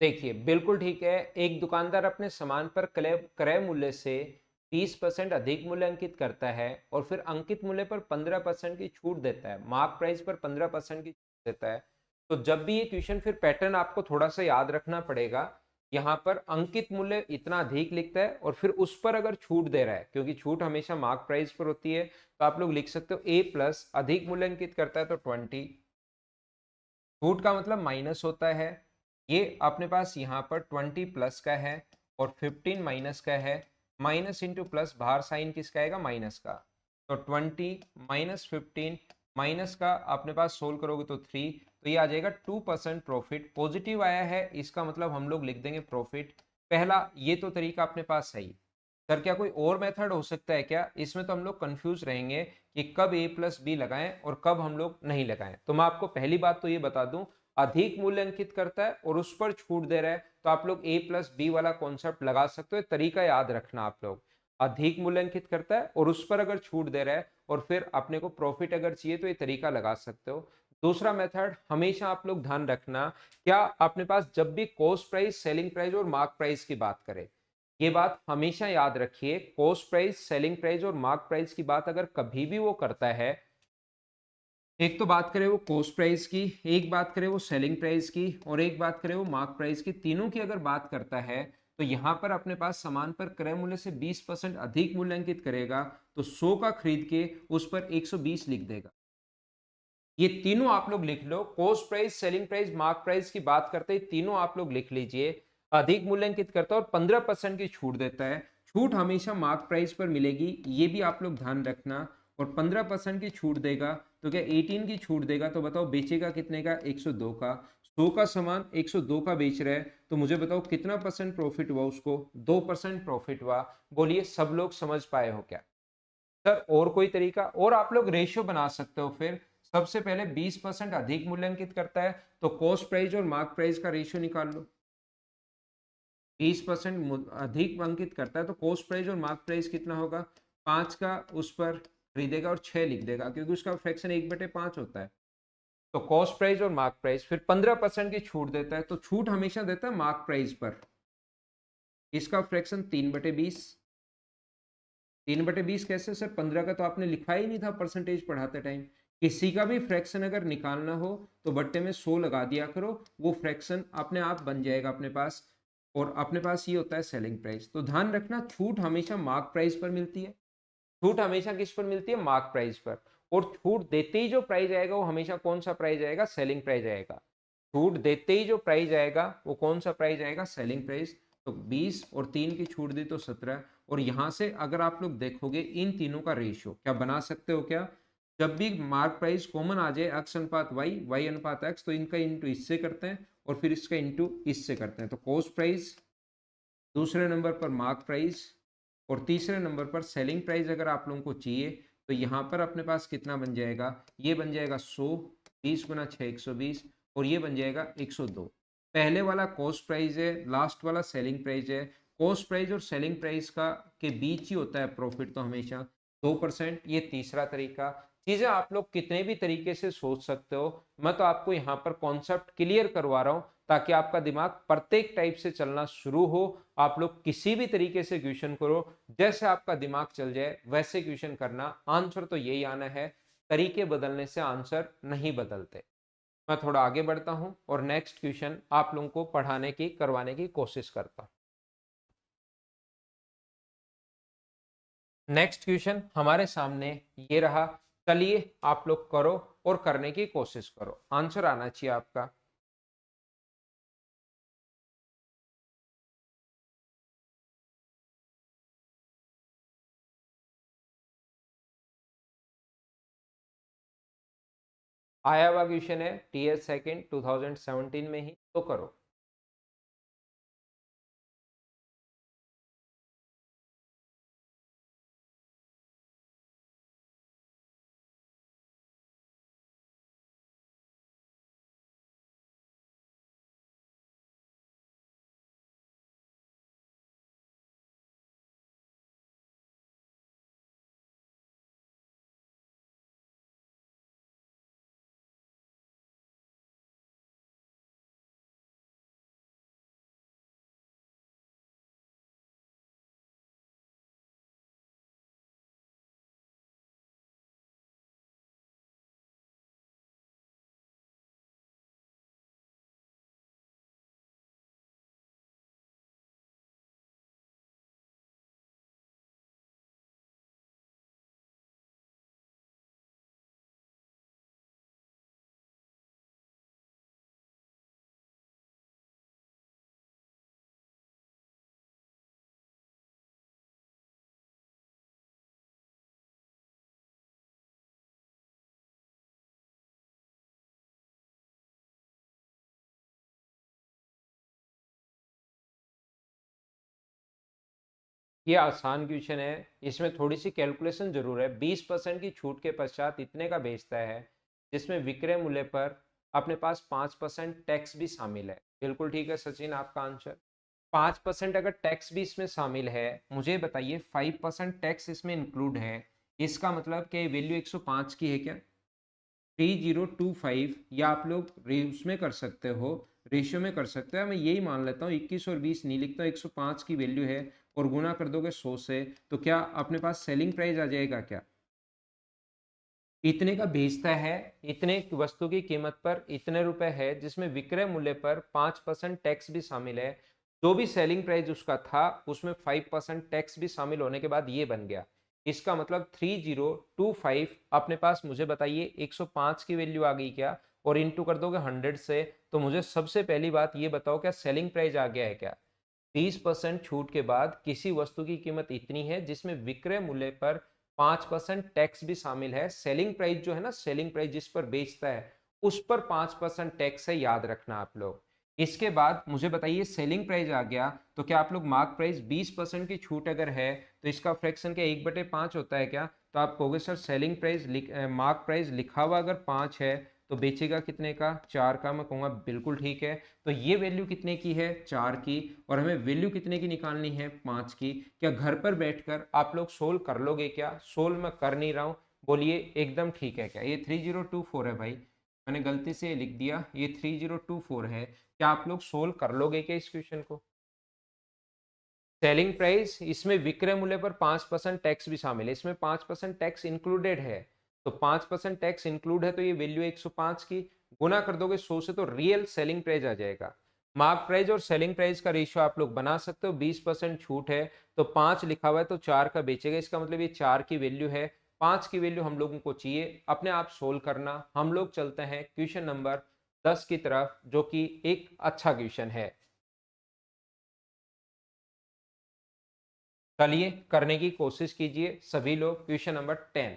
देखिए बिल्कुल ठीक है, एक दुकानदार अपने सामान पर क्रय मूल्य से 30% अधिक मूल्य अंकित करता है और फिर अंकित मूल्य पर 15% की छूट देता है, मार्क प्राइस पर 15% की छूट देता है। तो जब भी ये क्वेश्चन, फिर पैटर्न आपको थोड़ा सा याद रखना पड़ेगा। यहाँ पर अंकित मूल्य इतना अधिक लिखता है और फिर उस पर अगर छूट दे रहा है, क्योंकि छूट हमेशा मार्क प्राइस पर होती है, तो आप लोग लिख सकते हो A+ अधिक मूल्य अंकित करता है तो 20, छूट का मतलब माइनस होता है। ये अपने पास यहाँ पर 20 प्लस का है और 15 माइनस का है। माइनस इंटू प्लस, बाहर साइन किसका आएगा, माइनस का। तो 20 माइनस 15, माइनस का अपने पास सोल्व करोगे तो 3, तो ये आ जाएगा 2% प्रॉफिट। पॉजिटिव आया है इसका मतलब हम लोग लिख देंगे प्रॉफिट। पहला ये तो तरीका अपने पास सही। सर क्या कोई और मेथड हो सकता है क्या? इसमें तो हम लोग कंफ्यूज रहेंगे कि कब A+B लगाएं और कब हम लोग नहीं लगाएं। तो मैं आपको पहली बात तो ये बता दूं, अधिक मूल्य अंकित करता है और उस पर छूट दे रहा है तो आप लोग A+B वाला कॉन्सेप्ट लगा सकते हो। तरीका याद रखना आप लोग, अधिक मूल्य अंकित करता है और उस पर अगर छूट दे रहा है और फिर अपने को प्रॉफिट अगर चाहिए तो ये तरीका लगा सकते हो। दूसरा मेथड हमेशा आप लोग ध्यान रखना, क्या अपने पास जब भी कॉस्ट प्राइस, सेलिंग प्राइस और मार्क प्राइस की बात करें, ये बात हमेशा याद रखिए, कॉस्ट प्राइस, सेलिंग प्राइस और मार्क प्राइस की बात अगर कभी भी वो करता है, एक तो बात करें वो कॉस्ट प्राइस की, एक बात करें वो सेलिंग प्राइस की और एक बात करें वो मार्क प्राइस की, तीनों की अगर बात करता है तो यहाँ पर अपने पास सामान पर क्रय मूल्य से 20% अधिक मूल्यांकित करेगा तो 100 का खरीद के उस पर 120 लिख देगा। ये तीनों आप लोग लिख लो, cost price, selling price, mark price की बात करते हैं, तीनों आप लोग लिख लीजिए। अधिक मूल्यांकित करता है और 15% की छूट देता है। छूट हमेशा मार्क प्राइस पर मिलेगी, ये भी आप लोग ध्यान रखना। और 15% की छूट देगा तो क्या 18 की छूट देगा, तो बताओ बेचेगा कितने का, 102 का। 100 का सामान 102 का बेच रहा है तो मुझे बताओ कितना परसेंट प्रॉफिट हुआ उसको, 2% प्रॉफिट हुआ। बोलिए सब लोग समझ पाए हो क्या? सर और कोई तरीका? और आप लोग रेशियो बना सकते हो फिर। सबसे पहले 20% अधिक मूल्यांकित करता है तो कॉस्ट प्राइस और मार्क प्राइस का रेशियो निकाल लो। 20% अधिक अंकित करता है तो कॉस्ट प्राइस और मार्क प्राइस कितना होगा, 5 का उस पर खरीदेगा और 6 लिख देगा क्योंकि उसका फ्रैक्शन 1/5 होता है। तो कॉस्ट प्राइस और मार्क प्राइस, फिर 15% की छूट देता है तो छूट हमेशा देता है मार्क प्राइस पर। इसका फ्रैक्शन 3/20। 3/20 कैसे सर? 15 का तो आपने लिखा ही नहीं था परसेंटेज पढ़ाते टाइम। किसी का भी फ्रैक्शन अगर निकालना हो तो बट्टे में 100 लगा दिया करो, वो फ्रैक्शन अपने आप बन जाएगा अपने पास। और अपने पास ये होता है सेलिंग प्राइस। तो ध्यान रखना, छूट हमेशा मार्क प्राइस पर मिलती है। छूट हमेशा किस पर मिलती है? मार्क प्राइस पर। और छूट देते ही जो प्राइस आएगा वो हमेशा कौन सा प्राइस आएगा? सेलिंग प्राइस आएगा। छूट देते ही जो प्राइस आएगा वो कौन सा प्राइस आएगा? Selling price. तो 20 और 3 की छूट दी तो 17। और यहां से अगर आप लोग देखोगे इन तीनों का रेशियो क्या बना सकते हो क्या, जब भी मार्क प्राइस कॉमन आ जाए, एक्स अनुपात वाई, वाई अनुपात एक्स, तो इनका इंटू इससे करते हैं और फिर इसका इंटू इससे करते हैं। तो कॉस्ट प्राइस, दूसरे नंबर पर मार्क प्राइस और तीसरे नंबर पर सेलिंग प्राइस अगर आप लोगों को चाहिए तो यहाँ पर अपने पास कितना बन जाएगा, ये बन जाएगा 100, 20 × 6 120 और ये बन जाएगा 102। पहले वाला कॉस्ट प्राइस है, लास्ट वाला सेलिंग प्राइस है। कॉस्ट प्राइस और सेलिंग प्राइस का के बीच ही होता है प्रॉफिट तो हमेशा 2%। ये तीसरा तरीका। चीजें आप लोग कितने भी तरीके से सोच सकते हो, मैं तो आपको यहाँ पर कॉन्सेप्ट क्लियर करवा रहा हूँ ताकि आपका दिमाग प्रत्येक टाइप से चलना शुरू हो। आप लोग किसी भी तरीके से क्वेश्चन करो, जैसे आपका दिमाग चल जाए वैसे क्वेश्चन करना। आंसर तो यही आना है, तरीके बदलने से आंसर नहीं बदलते। मैं थोड़ा आगे बढ़ता हूं और नेक्स्ट क्वेश्चन आप लोगों को पढ़ाने की, करवाने की कोशिश करता हूं। नेक्स्ट क्वेश्चन हमारे सामने ये रहा। चलिए आप लोग करो और करने की कोशिश करो, आंसर आना चाहिए आपका। आया हुआ क्वेश्चन है टीएस सेकंड 2017 में ही, तो करो। ये आसान क्वेश्चन है, इसमें थोड़ी सी कैलकुलेशन जरूर है। 20% की छूट के पश्चात इतने का बेचता है जिसमें विक्रय मूल्य पर अपने पास 5% टैक्स भी शामिल है। बिल्कुल ठीक है सचिन आपका आंसर। 5% अगर टैक्स भी इसमें शामिल है, मुझे बताइए 5% टैक्स इसमें इंक्लूड है, इसका मतलब कि वैल्यू 105 की है क्या? 3025, या आप लोग उसमें कर सकते हो, रेशियो में कर सकते हो। मैं यही मान लेता हूँ 21 और 20 नहीं लिखता, 105 की वैल्यू है और गुना कर दोगे 100 से, तो क्या अपने पास सेलिंग प्राइस आ जाएगा क्या? इतने का बेचता है, इतने वस्तु की कीमत पर इतने रुपए है, जिसमें विक्रय मूल्य पर 5% टैक्स भी शामिल है। जो भी सेलिंग प्राइस उसका था उसमें 5% टैक्स भी शामिल होने के बाद ये बन गया। इसका मतलब 3025 अपने पास, मुझे बताइए 105 की वैल्यू आ गई क्या? और इंटू कर दोगे 100 से, तो मुझे सबसे पहली बात ये बताओ, क्या सेलिंग प्राइस आ गया है क्या? 30% छूट के बाद किसी वस्तु की कीमत इतनी है जिसमें विक्रय मूल्य पर 5% टैक्स भी शामिल है। सेलिंग प्राइस जो है ना, सेलिंग प्राइस जिस पर बेचता है उस पर 5% टैक्स है, याद रखना आप लोग। इसके बाद मुझे बताइए सेलिंग प्राइस आ गया, तो क्या आप लोग मार्क प्राइस 20% की छूट अगर है तो इसका फ्रैक्शन क्या 1/5 होता है क्या? तो आप कहोगे sir selling price mark price लिखा हुआ अगर 5 है तो बेचेगा कितने का? 4 का। मैं कहूँगा बिल्कुल ठीक है। तो ये वैल्यू कितने की है? 4 की। और हमें वैल्यू कितने की निकालनी है? 5 की। क्या घर पर बैठकर आप लोग सोल्व कर लोगे क्या? सोल्व मैं कर नहीं रहा हूँ, बोलिए एकदम ठीक है क्या? ये 3024 है भाई, मैंने गलती से लिख दिया, ये 3024 है। क्या आप लोग सोल्व कर लोगे क्या इस क्वेश्चन को? सेलिंग प्राइस, इसमें विक्रय मूल्य पर 5% टैक्स भी शामिल है, इसमें 5% टैक्स इंक्लूडेड है। तो 5% टैक्स इंक्लूड है, तो ये वैल्यू 105 की। गुना कर दोगे 100 से तो रियल सेलिंग प्राइस आ जाएगा। मार्क प्राइस और सेलिंग प्राइस का रेशियो आप लोग बना सकते हो। 20% छूट है तो 5 लिखा हुआ है तो 4 का बेचेगा, इसका मतलब ये 4 की वैल्यू है। 5 की वैल्यू हम लोगों को चाहिए, अपने आप सोल्व करना। हम लोग चलते हैं क्वेश्चन नंबर 10 की तरफ, जो कि एक अच्छा क्वेश्चन है। चलिए करने की कोशिश कीजिए सभी लोग। Question number 10।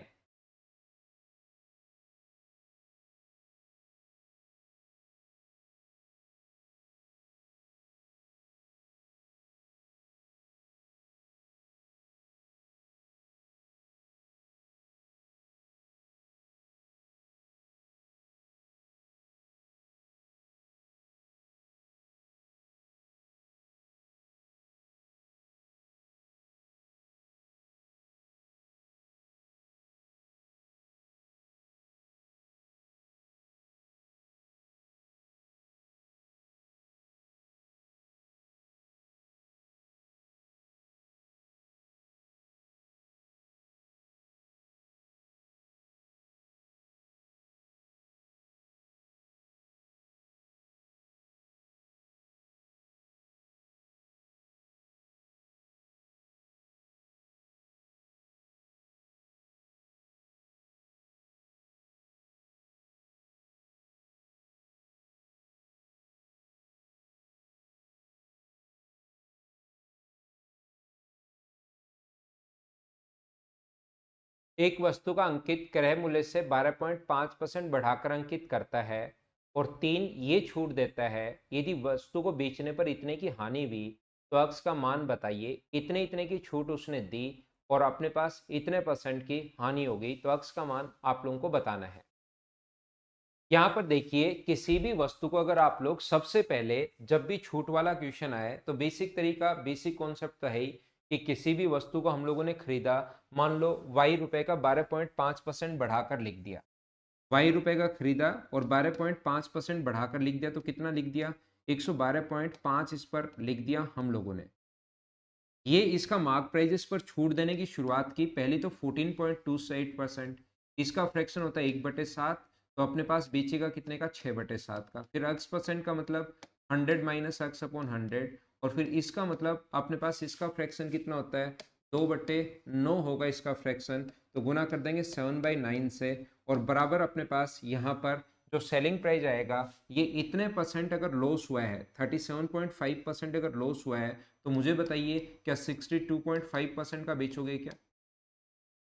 एक वस्तु का अंकित क्रय मूल्य से 12.5% बढ़ाकर अंकित करता है और 3 ये छूट देता है, यदि वस्तु को बेचने पर इतने की हानि हुई तो अक्स का मान बताइए। इतने इतने की छूट उसने दी और अपने पास इतने परसेंट की हानि हो गई, तो अक्स का मान आप लोगों को बताना है। यहाँ पर देखिए, किसी भी वस्तु को अगर आप लोग सबसे पहले, जब भी छूट वाला क्वेश्चन आए तो बेसिक तरीका, बेसिक कॉन्सेप्ट तो है ही कि किसी भी वस्तु को हम लोगों ने खरीदा, मान लो वाई रुपए का 12.5% बढ़ाकर लिख दिया। वाई रुपए का खरीदा और 12.5% बढ़ाकर लिख दिया, तो कितना लिख दिया? 112.5 इस पर लिख दिया हम लोगों ने। ये इसका मार्क प्राइस पर छूट देने की शुरुआत की, पहले तो 14.28%, इसका फ्रैक्शन होता है 1/7, तो अपने पास बेचेगा कितने का? 6/7 का। फिर अक्स परसेंट का मतलब 100 माइनस अक्स अपॉन 100, और फिर इसका मतलब अपने पास इसका फ्रैक्शन कितना होता है? 2/9 होगा इसका फ्रैक्शन, तो गुना कर देंगे 7/9 से, और बराबर अपने पास यहाँ पर जो सेलिंग प्राइस आएगा, ये इतने परसेंट अगर लॉस हुआ है, 37.5% अगर लॉस हुआ है, तो मुझे बताइए क्या 62.5% का बेचोगे क्या?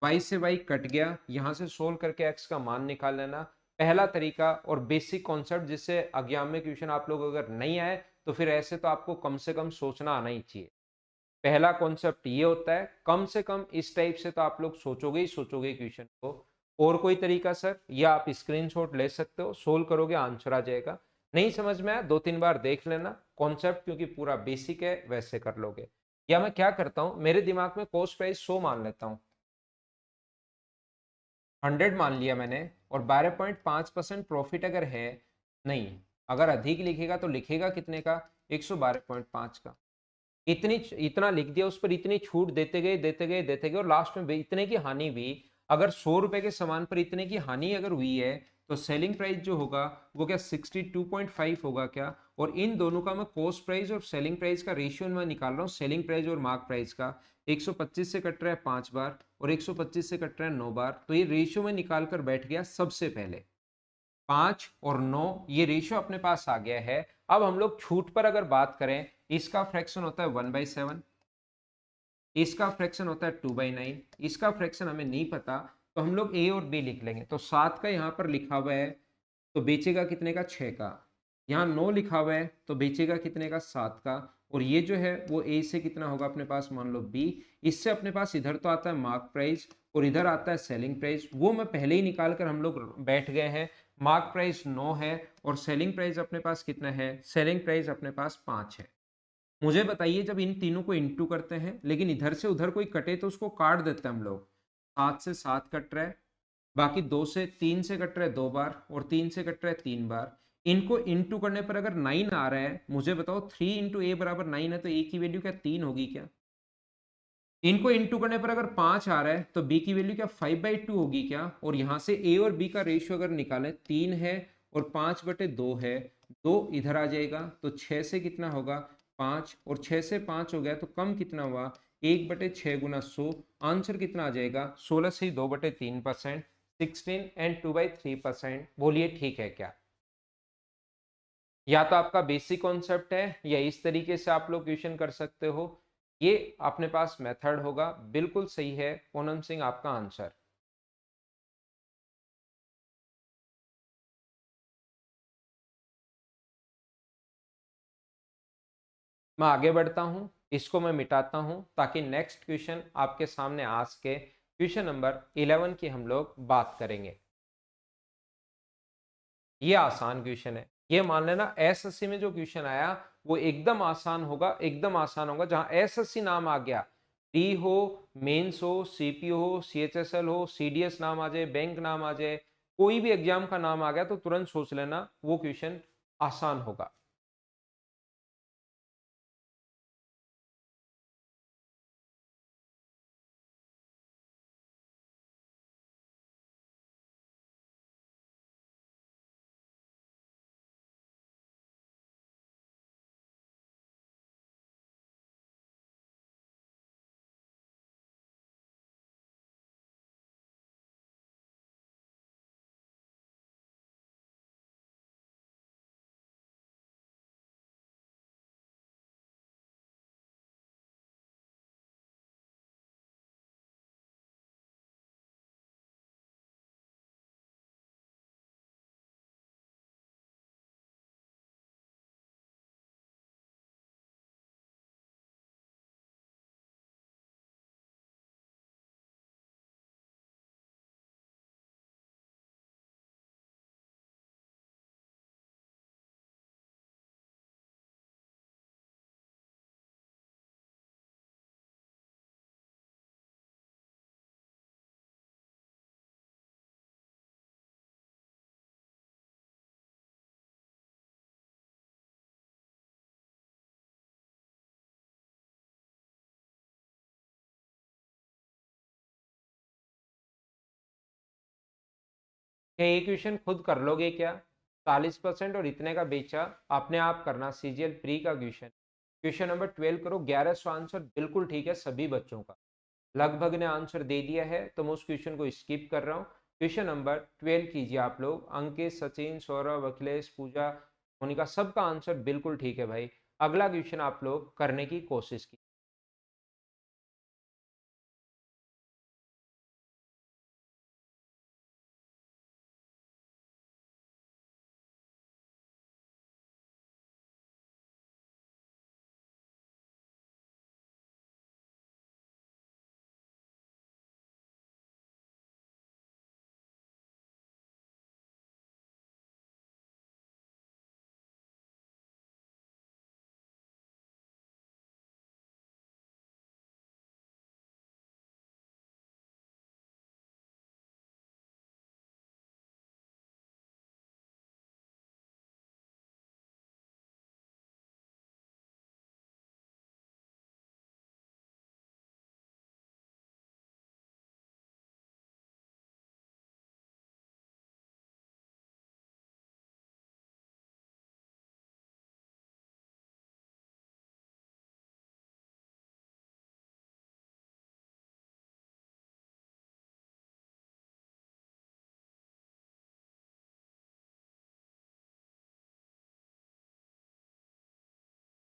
वाई से वाई कट गया, यहां से सोल्व करके एक्स का मान निकाल लेना। पहला तरीका और बेसिक कॉन्सेप्ट, जिससे एग्जाम में क्वेश्चन आप लोग अगर नहीं आए तो फिर ऐसे तो आपको कम से कम सोचना आना ही चाहिए। पहला कॉन्सेप्ट ये होता है, कम से कम इस टाइप से तो आप लोग सोचोगे ही सोचोगे क्वेश्चन को। और कोई तरीका सर? या आप स्क्रीनशॉट ले सकते हो, सोल्व करोगे आंसर आ जाएगा। नहीं समझ में आया 2-3 बार देख लेना कॉन्सेप्ट, क्योंकि पूरा बेसिक है, वैसे कर लोगे। या मैं क्या करता हूं, मेरे दिमाग में कॉस्ट प्राइस 100 मान लेता हूं, 100 मान लिया मैंने। और 12.5% प्रॉफिट अगर है, नहीं, अगर अधिक लिखेगा तो लिखेगा कितने का, 112.5 का। इतनी इतना लिख दिया, उस पर इतनी छूट देते गए देते गए देते गए, और लास्ट में इतने की हानि हुई। अगर 100 रुपए के सामान पर इतने की हानि अगर हुई है, तो सेलिंग प्राइस जो होगा वो क्या 62.5 होगा क्या। और इन दोनों का मैं कॉस्ट प्राइस और सेलिंग प्राइस का रेशियो में निकाल रहा हूँ, सेलिंग प्राइस और मार्क प्राइस का। 125 से कट रहा है 5 बार और 125 से कट रहा है 9 बार, तो ये रेशियो में निकाल कर बैठ गया सबसे पहले। 5 और 9 ये रेशियो अपने पास आ गया है। अब हम लोग छूट पर अगर बात करें, इसका फ्रैक्शन होता है 1/7, इसका फ्रैक्शन होता है 2/9, इसका फ्रैक्शन हमें नहीं पता, तो हम लोग ए और बी लिख लेंगे। तो 7 का यहाँ पर लिखा हुआ है तो बेचेगा कितने का, 6 का। यहाँ 9 लिखा हुआ है तो बेचेगा कितने का, 7 का। और ये जो है वो ए से कितना होगा अपने पास, मान लो बी। इससे अपने पास इधर तो आता है मार्क प्राइस और इधर आता है सेलिंग प्राइस, वो मैं पहले ही निकाल कर हम लोग बैठ गए हैं। मार्क प्राइस 9 है और सेलिंग प्राइस अपने पास कितना है, सेलिंग प्राइस अपने पास 5 है। मुझे बताइए, जब इन तीनों को इंटू करते हैं, लेकिन इधर से उधर कोई कटे तो उसको काट देते हैं हम लोग। 7 से 7 कट रहा है, बाकी 2 से 3 से कट रहा है 2 बार और 3 से कट रहा है 3 बार। इनको इंटू करने पर अगर 9 आ रहा है, मुझे बताओ 3 इंटू ए बराबर 9 है, तो ए की वैल्यू क्या 3 होगी क्या। इनको इंटू करने पर अगर 5 आ रहा है तो बी की वैल्यू क्या 5/2 होगी क्या। और यहां से ए और बी का रेशियो अगर निकालें, 3 है और 5/2 है, 2 इधर आ जाएगा तो 6 से कितना होगा 5, और 6 से 5 हो गया तो कम कितना हुआ 1/6 गुना 100। आंसर कितना आ जाएगा, 16 से 2/3%, 16 एंड 2/3%। बोलिए ठीक है क्या। या तो आपका बेसिक कॉन्सेप्ट है या इस तरीके से आप लोग क्वेश्चन कर सकते हो, ये अपने पास मेथड होगा। बिल्कुल सही है पूनम सिंह आपका आंसर। मैं आगे बढ़ता हूं, इसको मैं मिटाता हूं ताकि नेक्स्ट क्वेश्चन आपके सामने आ सके। क्वेश्चन नंबर 11 की हम लोग बात करेंगे। ये आसान क्वेश्चन है, ये मान लेना एसएससी में जो क्वेश्चन आया वो एकदम आसान होगा, एकदम आसान होगा। जहां एसएससी नाम आ गया, डी हो, मेंस हो, सीपीओ हो, सीएचएसएल हो, सीडीएस नाम आ जाए, बैंक नाम आ जाए, कोई भी एग्जाम का नाम आ गया तो तुरंत सोच लेना वो क्वेश्चन आसान होगा। क्या ये क्वेश्चन खुद कर लोगे क्या, 40% और इतने का बेचा, अपने आप करना, सीजीएल प्री का क्वेश्चन। क्वेश्चन नंबर 12 करो, 1100 आंसर बिल्कुल ठीक है सभी बच्चों का। लगभग ने आंसर दे दिया है तो मैं उस क्वेश्चन को स्किप कर रहा हूँ। क्वेश्चन नंबर 12 कीजिए आप लोग। अंकित, सचिन, सौरभ, अखिलेश, पूजा, मोनिका, सबका आंसर बिल्कुल ठीक है भाई। अगला क्वेश्चन आप लोग करने की कोशिश की।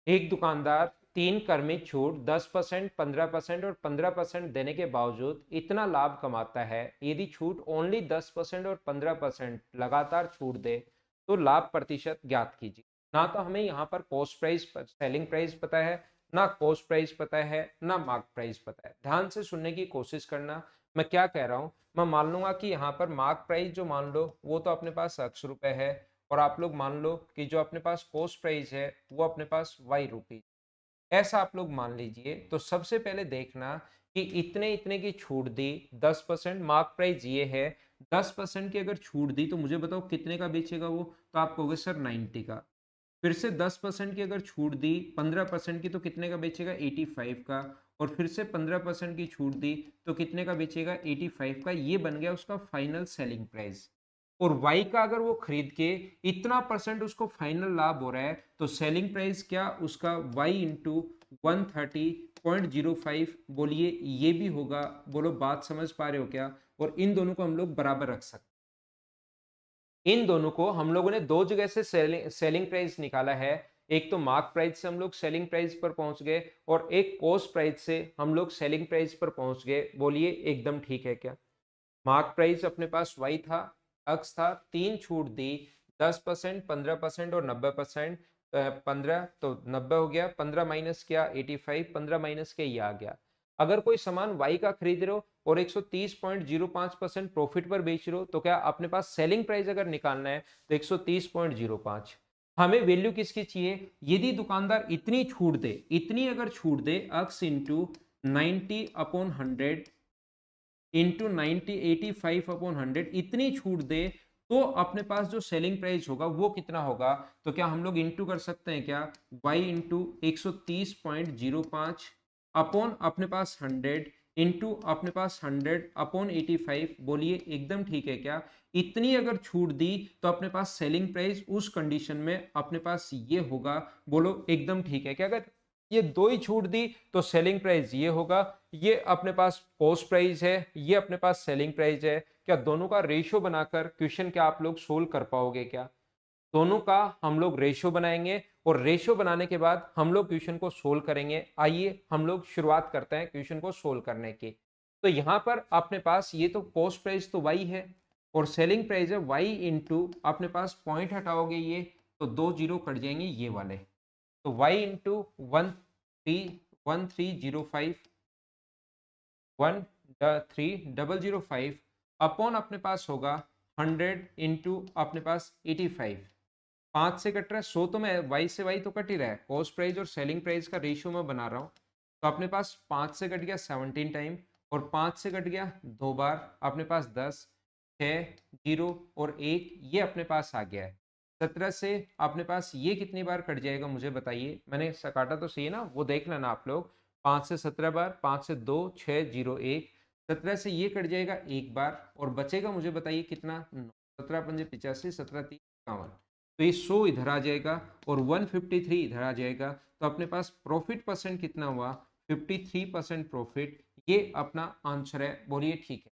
एक दुकानदार 3 क्रमिक छूट 10%, 15% और 15% देने के बावजूद इतना लाभ कमाता है, यदि छूट ओनली 10% और 15% लगातार छूट दे तो लाभ प्रतिशत ज्ञात कीजिए। ना तो हमें यहाँ पर कॉस्ट प्राइस सेलिंग प्राइस पता है, ना कॉस्ट प्राइस पता है, ना मार्क प्राइस पता है। ध्यान से सुनने की कोशिश करना, मैं क्या कह रहा हूँ। मैं मान लूंगा कि यहाँ पर मार्क प्राइस जो मान लो वो तो अपने पास ₹100 है, और आप लोग मान लो कि जो अपने पास कॉस्ट प्राइस है वो अपने पास ₹Y, ऐसा आप लोग मान लीजिए। तो सबसे पहले देखना कि इतने इतने की छूट दी, 10% मार्क प्राइस ये है, 10% की अगर छूट दी तो मुझे बताओ कितने का बेचेगा वो। तो आप कहोगे सर 90 का। फिर से 10% की अगर छूट दी 15% की तो कितने का बेचेगा, 85 का। और फिर से 15% की छूट दी तो कितने का बेचेगा, 85 का। ये बन गया उसका फाइनल सेलिंग प्राइस। और वाई का अगर वो खरीद के इतना परसेंट उसको फाइनल लाभ हो रहा है तो सेलिंग प्राइस क्या उसका वाई इंटू 130.05। बोलिए ये भी होगा। बोलो बात समझ पा रहे हो क्या। और इन दोनों को हम लोग बराबर रख सकते, इन दोनों को हम लोगों ने दो जगह से सेलिंग प्राइस निकाला है। एक तो मार्क प्राइस से हम लोग सेलिंग प्राइस पर पहुंच गए, और एक कॉस्ट प्राइस से हम लोग सेलिंग प्राइस पर पहुंच गए। बोलिए एकदम ठीक है क्या। मार्क प्राइस अपने पास वाई था, अक्स था, तीन छूट दी, 10%, 15% और 90%। 15 तो 90 हो गया, 15 माइनस किया 85, 15 माइनस के ये आ गया। अगर कोई सामान वाई का खरीद रहे हो और 130.05% प्रॉफिट पर बेच रहे हो तो क्या अपने पास सेलिंग प्राइस अगर निकालना है तो 130.05। हमें वैल्यू किसकी चाहिए, यदि दुकानदार इतनी छूट दे, इतनी अगर छूट दे, अक्स इंटू 90/100 इंटू 85/100 इतनी छूट दे, तो अपने पास जो सेलिंग प्राइस होगा वो कितना होगा। तो क्या हम लोग इंटू कर सकते हैं क्या, y इंटू 130.05 अपॉन अपने पास 100 इंटू अपने पास 100/85। बोलिए एकदम ठीक है क्या। इतनी अगर छूट दी तो अपने पास सेलिंग प्राइस उस कंडीशन में अपने पास ये होगा। बोलो एकदम ठीक है क्या। अगर ये दो ही छूट दी तो सेलिंग प्राइस ये होगा, ये अपने पास कॉस्ट प्राइस है, ये अपने पास सेलिंग प्राइस है। क्या दोनों का रेशियो बनाकर क्वेश्चन क्या आप लोग सोल्व कर पाओगे क्या। दोनों का हम लोग रेशियो बनाएंगे, और रेशियो बनाने के बाद हम लोग क्वेश्चन को सोल्व करेंगे। आइए हम लोग शुरुआत करते हैं क्वेश्चन को सोल्व करने की। तो यहां पर अपने पास ये तो कॉस्ट प्राइस तो वाई है, और सेलिंग प्राइस है वाई इंटू अपने पास पॉइंट हटाओगे ये तो 2 जीरो कट जाएंगे ये वाले। तो y इंटू 1305 अपॉन अपने पास होगा 100 इंटू अपने पास 85। 5 से कट रहा है 100, तो मैं y से y तो कट ही रहा है, कॉस्ट प्राइस और सेलिंग प्राइस का रेशियो मैं बना रहा हूँ। तो अपने पास 5 से कट गया 17 टाइम, और 5 से कट गया 2 बार, अपने पास 10, 6, 0 और 1 ये अपने पास आ गया है। 17 से अपने पास ये कितनी बार कट जाएगा मुझे बताइए। मैंने काटा तो सही है ना, वो देख लेना आप लोग। 5 से 17 बार, 5 से 2, 6, 0, 1। 17 से ये कट जाएगा एक बार, और बचेगा मुझे बताइए कितना, 17 पंजे 85, 17 3 51। तो ये 100 इधर आ जाएगा और 153 इधर आ जाएगा। तो अपने पास प्रॉफिट परसेंट कितना हुआ, 53% प्रॉफिट। ये अपना आंसर है। बोलिए ठीक है।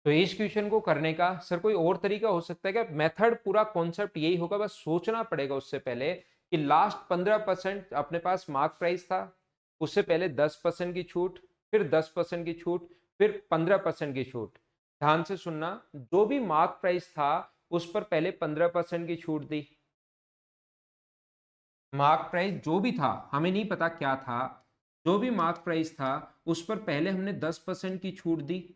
तो इस क्वेश्चन को करने का सर कोई और तरीका हो सकता है क्या। मेथड पूरा कॉन्सेप्ट यही होगा, बस सोचना पड़ेगा उससे पहले कि लास्ट 15% अपने पास मार्क प्राइस था, उससे पहले 10% की छूट, फिर 10% की छूट, फिर 15% की छूट। ध्यान से सुनना, जो भी मार्क प्राइस था उस पर पहले 15% की छूट दी। मार्क प्राइस जो भी था, हमें नहीं पता क्या था, जो भी मार्क प्राइस था उस पर पहले हमने 10% की छूट दी।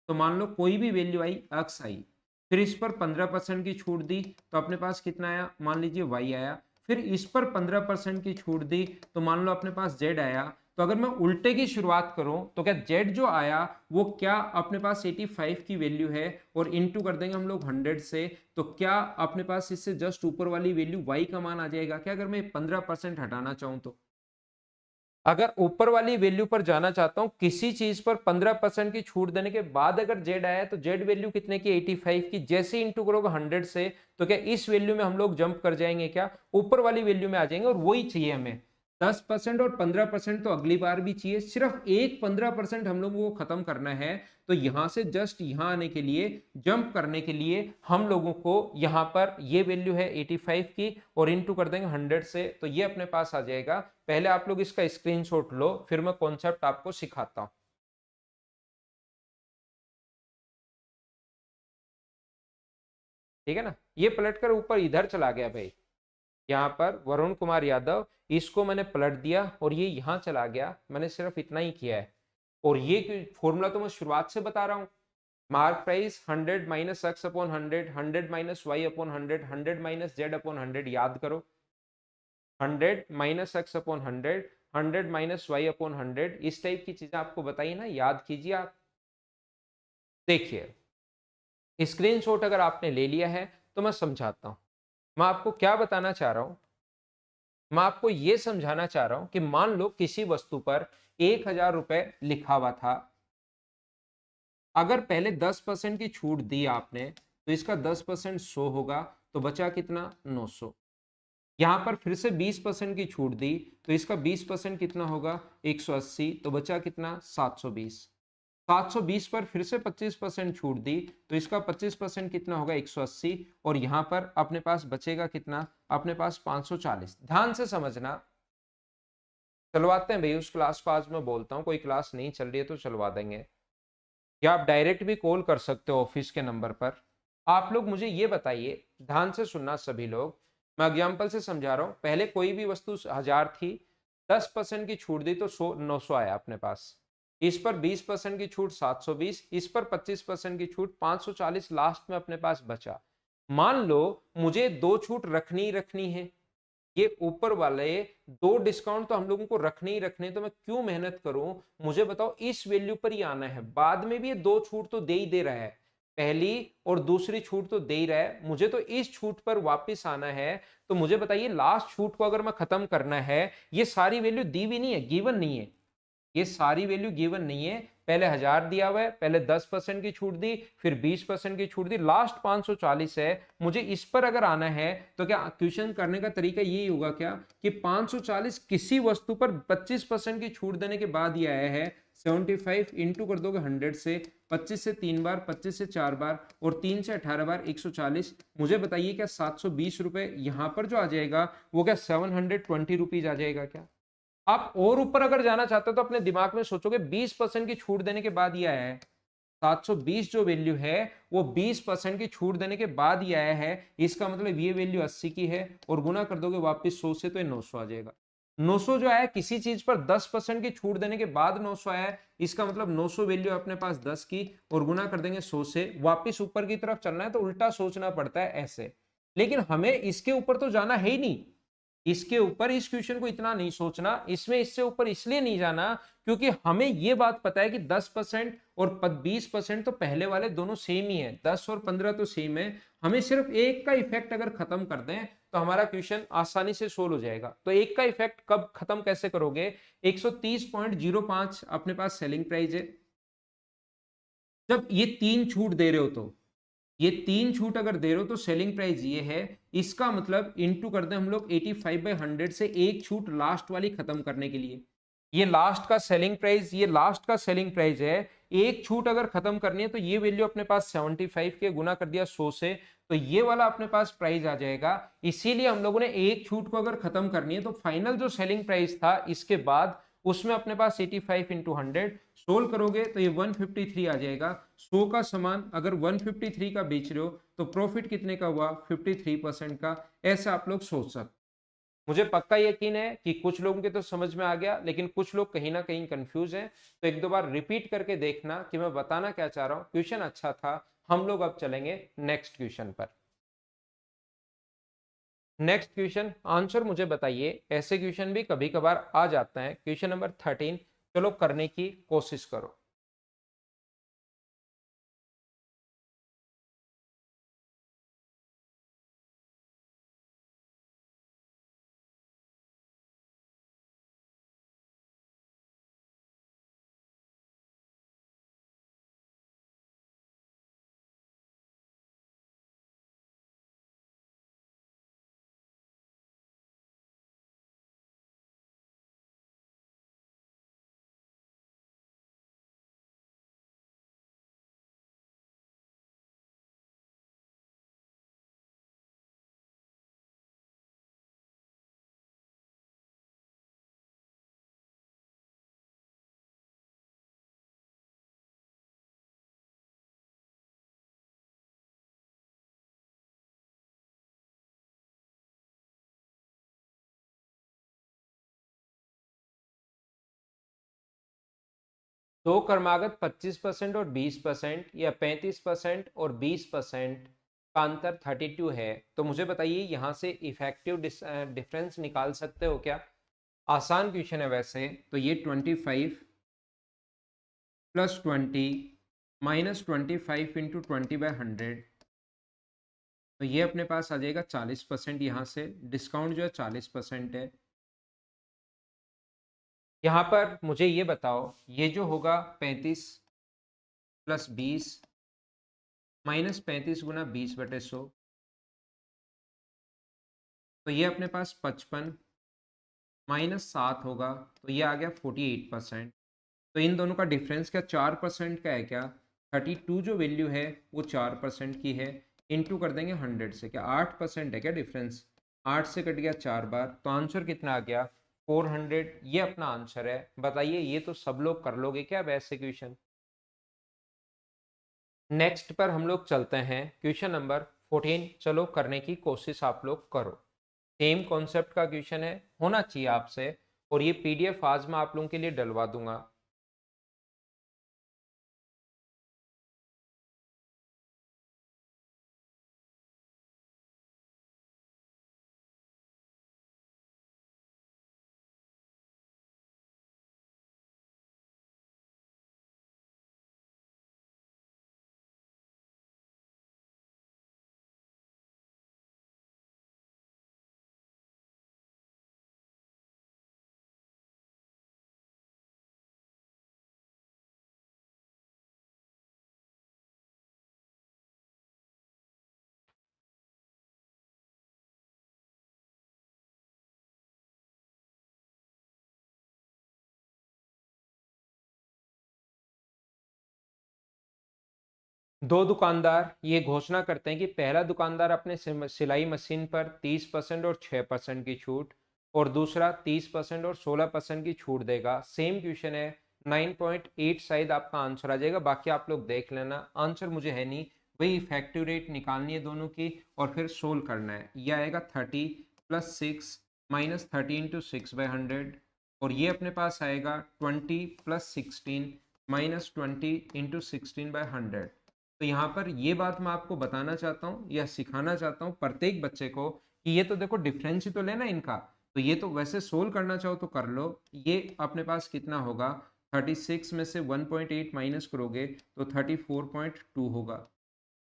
तो मान लो कोई भी वैल्यू आई, एक्स आई, फिर इस पर 15% की छूट दी तो अपने पास कितना आया, मान लीजिए वाई आया। फिर इस पर 15% की छूट दी तो मान लो अपने पास जेड आया। तो अगर मैं उल्टे की शुरुआत करूं तो क्या जेड जो आया वो क्या अपने पास 85 की वैल्यू है, और इनटू कर देंगे हम लोग 100 से, तो क्या अपने पास इससे जस्ट ऊपर वाली वैल्यू वाई का मान आ जाएगा क्या, अगर मैं 15% हटाना चाहूं तो। अगर ऊपर वाली वैल्यू पर जाना चाहता हूं, किसी चीज पर 15% की छूट देने के बाद अगर जेड आया तो जेड वैल्यू कितने की, 85 की। जैसे इंटू करोगे 100 से तो क्या इस वैल्यू में हम लोग जंप कर जाएंगे क्या, ऊपर वाली वैल्यू में आ जाएंगे, और वही चाहिए हमें। 10% और 15% तो अगली बार भी चाहिए, सिर्फ एक 15% हम लोगों को खत्म करना है। तो यहां से जस्ट यहां आने के लिए, जंप करने के लिए हम लोगों को यहां पर ये वैल्यू है 85 की और इनटू कर देंगे 100 से, तो ये अपने पास आ जाएगा। पहले आप लोग इसका स्क्रीनशॉट लो, फिर मैं कॉन्सेप्ट आपको सिखाता हूं। ठीक है ना, ये पलट कर ऊपर इधर चला गया भाई, यहाँ पर वरुण कुमार यादव, इसको मैंने पलट दिया और ये यहां चला गया, मैंने सिर्फ इतना ही किया है। और ये फॉर्मूला तो मैं शुरुआत से बता रहा हूं, mark price 100 minus X upon 100, 100 minus Y upon 100, 100 minus Z upon 100, याद करो 100 minus X upon 100, 100 minus Y upon 100, इस टाइप की चीजें आपको बताइए ना, याद कीजिए आप। देखिए स्क्रीनशॉट अगर आपने ले लिया है तो मैं समझाता हूं, मैं आपको क्या बताना चाह रहा हूं। मैं आपको यह समझाना चाह रहा हूं कि मान लो किसी वस्तु पर 1000 रुपए लिखा हुआ था, अगर पहले 10% की छूट दी आपने तो इसका 10% 100 होगा, तो बचा कितना 900। यहां पर फिर से 20% की छूट दी तो इसका 20% कितना होगा 180, तो बचा कितना 720। 720 पर फिर से 25% छूट दी तो इसका 25% कितना होगा 180, और यहां पर अपने पास बचेगा कितना, अपने पास 540। ध्यान से समझना, चलवाते हैं भाई उस क्लास को, आज मैं बोलता हूं कोई क्लास नहीं चल रही है तो चलवा देंगे, या आप डायरेक्ट भी कॉल कर सकते हो ऑफिस के नंबर पर। आप लोग मुझे ये बताइए, ध्यान से सुनना सभी लोग, मैं एग्जाम्पल से समझा रहा हूं। पहले कोई भी वस्तु 1000 थी, 10% की छूट दी तो 900 आया अपने पास, इस पर 20% की छूट 720, इस पर 25% की छूट 540, लास्ट में अपने पास बचा। मान लो मुझे दो छूट रखनी ही रखनी है, ये ऊपर वाले दो डिस्काउंट तो हम लोगों को रखने ही रखने, तो मैं क्यों मेहनत करूं। मुझे बताओ इस वैल्यू पर ही आना है, बाद में भी ये दो छूट तो दे ही दे रहा है, पहली और दूसरी छूट तो दे ही रहा है, मुझे तो इस छूट पर वापस आना है। तो मुझे बताइए लास्ट छूट को अगर मैं खत्म करना है, ये सारी वैल्यू दी भी नहीं है, गिवन नहीं है, ये सारी वैल्यू गिवन नहीं है। पहले 1000 दिया हुआ है, पहले 10% की छूट दी, फिर 20% की छूट दी, लास्ट 540 है। मुझे इस पर अगर आना है तो क्या क्वेश्चन करने का तरीका यही होगा क्या कि 540 किसी वस्तु पर 25% की छूट देने के बाद ही आया है, 75 इंटू कर दोगे 100 से, 25 से 3 बार, 25 से 4 बार और 3 से 18 बार 140। मुझे बताइए क्या 720 रुपए यहां पर जो आ जाएगा वो क्या 720 रुपीज आ जाएगा क्या। आप और ऊपर अगर जाना चाहते हो तो अपने दिमाग में सोचोगे 20% की छूट देने के बाद ये आया है, 720 जो वैल्यू है वो 20% की छूट देने के बाद ही आया है, इसका मतलब ये वैल्यू 80 की है, और गुना कर दोगे वापस 100 से तो ये 900 आ जाएगा। 900 जो आया किसी चीज पर 10% की छूट देने के बाद 900 आया है, इसका मतलब 900 वैल्यू अपने पास 10 की, और गुना कर देंगे 100 से, वापस ऊपर की तरफ चलना है तो उल्टा सोचना पड़ता है ऐसे। लेकिन हमें इसके ऊपर तो जाना है ही नहीं, इसके ऊपर इस क्वेश्चन को इतना नहीं सोचना, इसमें इससे ऊपर इसलिए नहीं जाना क्योंकि हमें यह बात पता है कि 10% और 20% तो पहले वाले दोनों सेम ही है, 10 और 15 तो सेम है। हमें सिर्फ एक का इफेक्ट अगर खत्म कर दें तो हमारा क्वेश्चन आसानी से सोल्व हो जाएगा। तो एक का इफेक्ट कब खत्म कैसे करोगे, 130.05 अपने पास सेलिंग प्राइस है, जब ये तीन छूट दे रहे हो तो, ये तीन छूट अगर दे रहे हो तो सेलिंग प्राइस ये है, इसका मतलब इंटू कर दें हम लोग 85/100 से, एक छूट लास्ट वाली खत्म करने के लिए, ये लास्ट का सेलिंग प्राइस, ये लास्ट का सेलिंग प्राइस है। एक छूट अगर खत्म करनी है तो ये वैल्यू अपने पास 75 के गुना कर दिया 100 से, तो ये वाला अपने पास प्राइस आ जाएगा। इसीलिए हम लोगों ने एक छूट को अगर खत्म करनी है तो फाइनल जो सेलिंग प्राइस था इसके बाद उसमें अपने पास 85 इंटू 100 सोल्व करोगे तो ये 153 आ जाएगा। 100 का सामान अगर 153 का बेच रहे हो तो प्रॉफिट कितने का हुआ 53% का, ऐसा आप लोग सोच सकते। मुझे पक्का यकीन है कि कुछ लोगों के तो समझ में आ गया, लेकिन कुछ लोग कहीं ना कहीं कंफ्यूज हैं, तो एक दो बार रिपीट करके देखना कि मैं बताना क्या चाह रहा हूं। क्वेश्चन अच्छा था। हम लोग अब चलेंगे नेक्स्ट क्वेश्चन पर। नेक्स्ट क्वेश्चन आंसर मुझे बताइए, ऐसे क्वेश्चन भी कभी कभार आ जाते हैं। क्वेश्चन नंबर 13, चलो करने की कोशिश करो। दो क्रमागत 25% और 20% या 35% और 20% का अंतर 32 है, तो मुझे बताइए यहाँ से इफेक्टिव डिफरेंस निकाल सकते हो क्या? आसान क्वेश्चन है वैसे तो। ये 25 प्लस 20 माइनस 25 इंटू 20/100, तो ये अपने पास आ जाएगा 40%। यहाँ से डिस्काउंट जो है 40% है। यहाँ पर मुझे ये बताओ, ये जो होगा 35 प्लस 20 माइनस 35 × 20/100, तो ये अपने पास 55 माइनस 7 होगा, तो ये आ गया 48%। तो इन दोनों का डिफरेंस क्या 4% का है क्या? 32 जो वैल्यू है वो 4% की है, इंटू कर देंगे 100 से। क्या 8% है क्या डिफरेंस? 8 से कट गया 4 बार, तो आंसर कितना आ गया? 400। ये अपना आंसर है। बताइए ये तो सब लोग कर लोगे क्या वैसे क्वेश्चन? नेक्स्ट पर हम लोग चलते हैं, क्वेश्चन नंबर 14। चलो करने की कोशिश आप लोग करो। सेम कॉन्सेप्ट का क्वेश्चन है, होना चाहिए आपसे, और ये पीडीएफ आज मैं आप लोगों के लिए डलवा दूंगा। दो दुकानदार ये घोषणा करते हैं कि पहला दुकानदार अपने सिलाई मशीन पर 30% और 6% की छूट, और दूसरा 30% और 16% की छूट देगा। सेम क्वेश्चन है, 9.8 शायद आपका आंसर आ जाएगा, बाकी आप लोग देख लेना। आंसर मुझे है नहीं, वही इफेक्टिव रेट निकालनी है दोनों की और फिर सोल्व करना है। यह आएगा 30 प्लस 6 माइनस 30 इंटू 6/100, और ये अपने पास आएगा 20 प्लस 16 माइनस 20 इंटू 16/100। तो यहाँ पर ये बात मैं आपको बताना चाहता हूँ या सिखाना चाहता हूँ प्रत्येक बच्चे को कि ये तो देखो डिफरेंस ही तो लेना इनका, तो ये तो वैसे सोल्व करना चाहो तो कर लो। ये अपने पास कितना होगा? 36 में से 1.8 माइनस करोगे तो 34.2 होगा।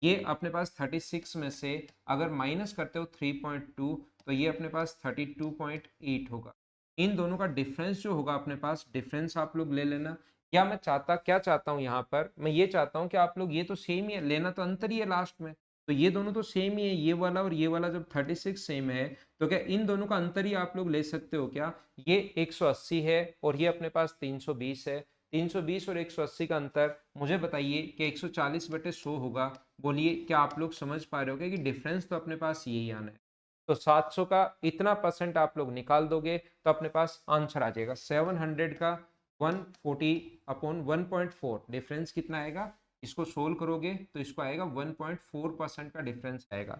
ये अपने पास 36 में से अगर माइनस करते हो 3.2, तो ये अपने पास 32.8 होगा। इन दोनों का डिफरेंस जो होगा अपने पास, डिफरेंस आप लोग ले लेना। या मैं क्या चाहता हूँ यहाँ पर, मैं ये चाहता हूँ कि आप लोग ये तो सेम ही है, लेना तो अंतर ही है लास्ट में, तो ये दोनों तो सेम ही है, ये वाला और ये वाला जब 36 सेम है, तो क्या इन दोनों का अंतर ही आप लोग ले सकते हो क्या? ये 180 है और ये अपने पास 320 है। 320 और 180 का अंतर मुझे बताइए कि 140/100 होगा। बोलिए क्या आप लोग समझ पा रहे हो कि डिफरेंस तो अपने पास यही आना है। तो 700 का इतना परसेंट आप लोग निकाल दोगे तो अपने पास आंसर आ जाएगा 700 का 140/1.4। डिफरेंस कितना आएगा? इसको सोल्व करोगे तो इसको आएगा 1.4% का डिफरेंस आएगा।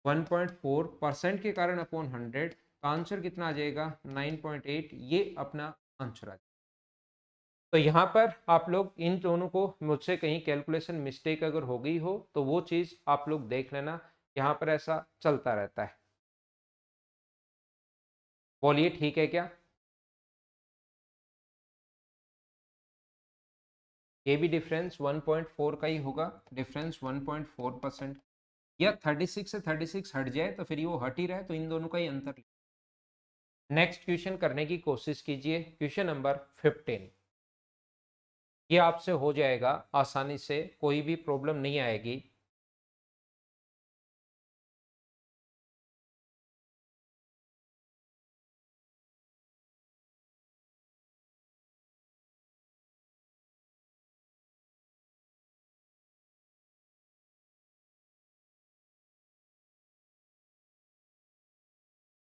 1.4% के कारण अपॉन 100, तो आंसर कितना आ जाएगा? 9.8। ये अपना आंसर आ जाएगा। तो यहाँ पर आप लोग इन दोनों को, मुझसे कहीं कैलकुलेशन मिस्टेक अगर हो गई हो तो वो चीज़ आप लोग देख लेना। यहाँ पर ऐसा चलता रहता है। बोलिए ठीक है क्या? ये भी डिफरेंस 1.4 का ही होगा। डिफरेंस 1.4%, या 36 से 36 हट जाए तो फिर ये वो हट ही रहा है, तो इन दोनों का ही अंतर। नेक्स्ट क्वेश्चन करने की कोशिश कीजिए, क्वेश्चन नंबर 15। ये आपसे हो जाएगा आसानी से, कोई भी प्रॉब्लम नहीं आएगी।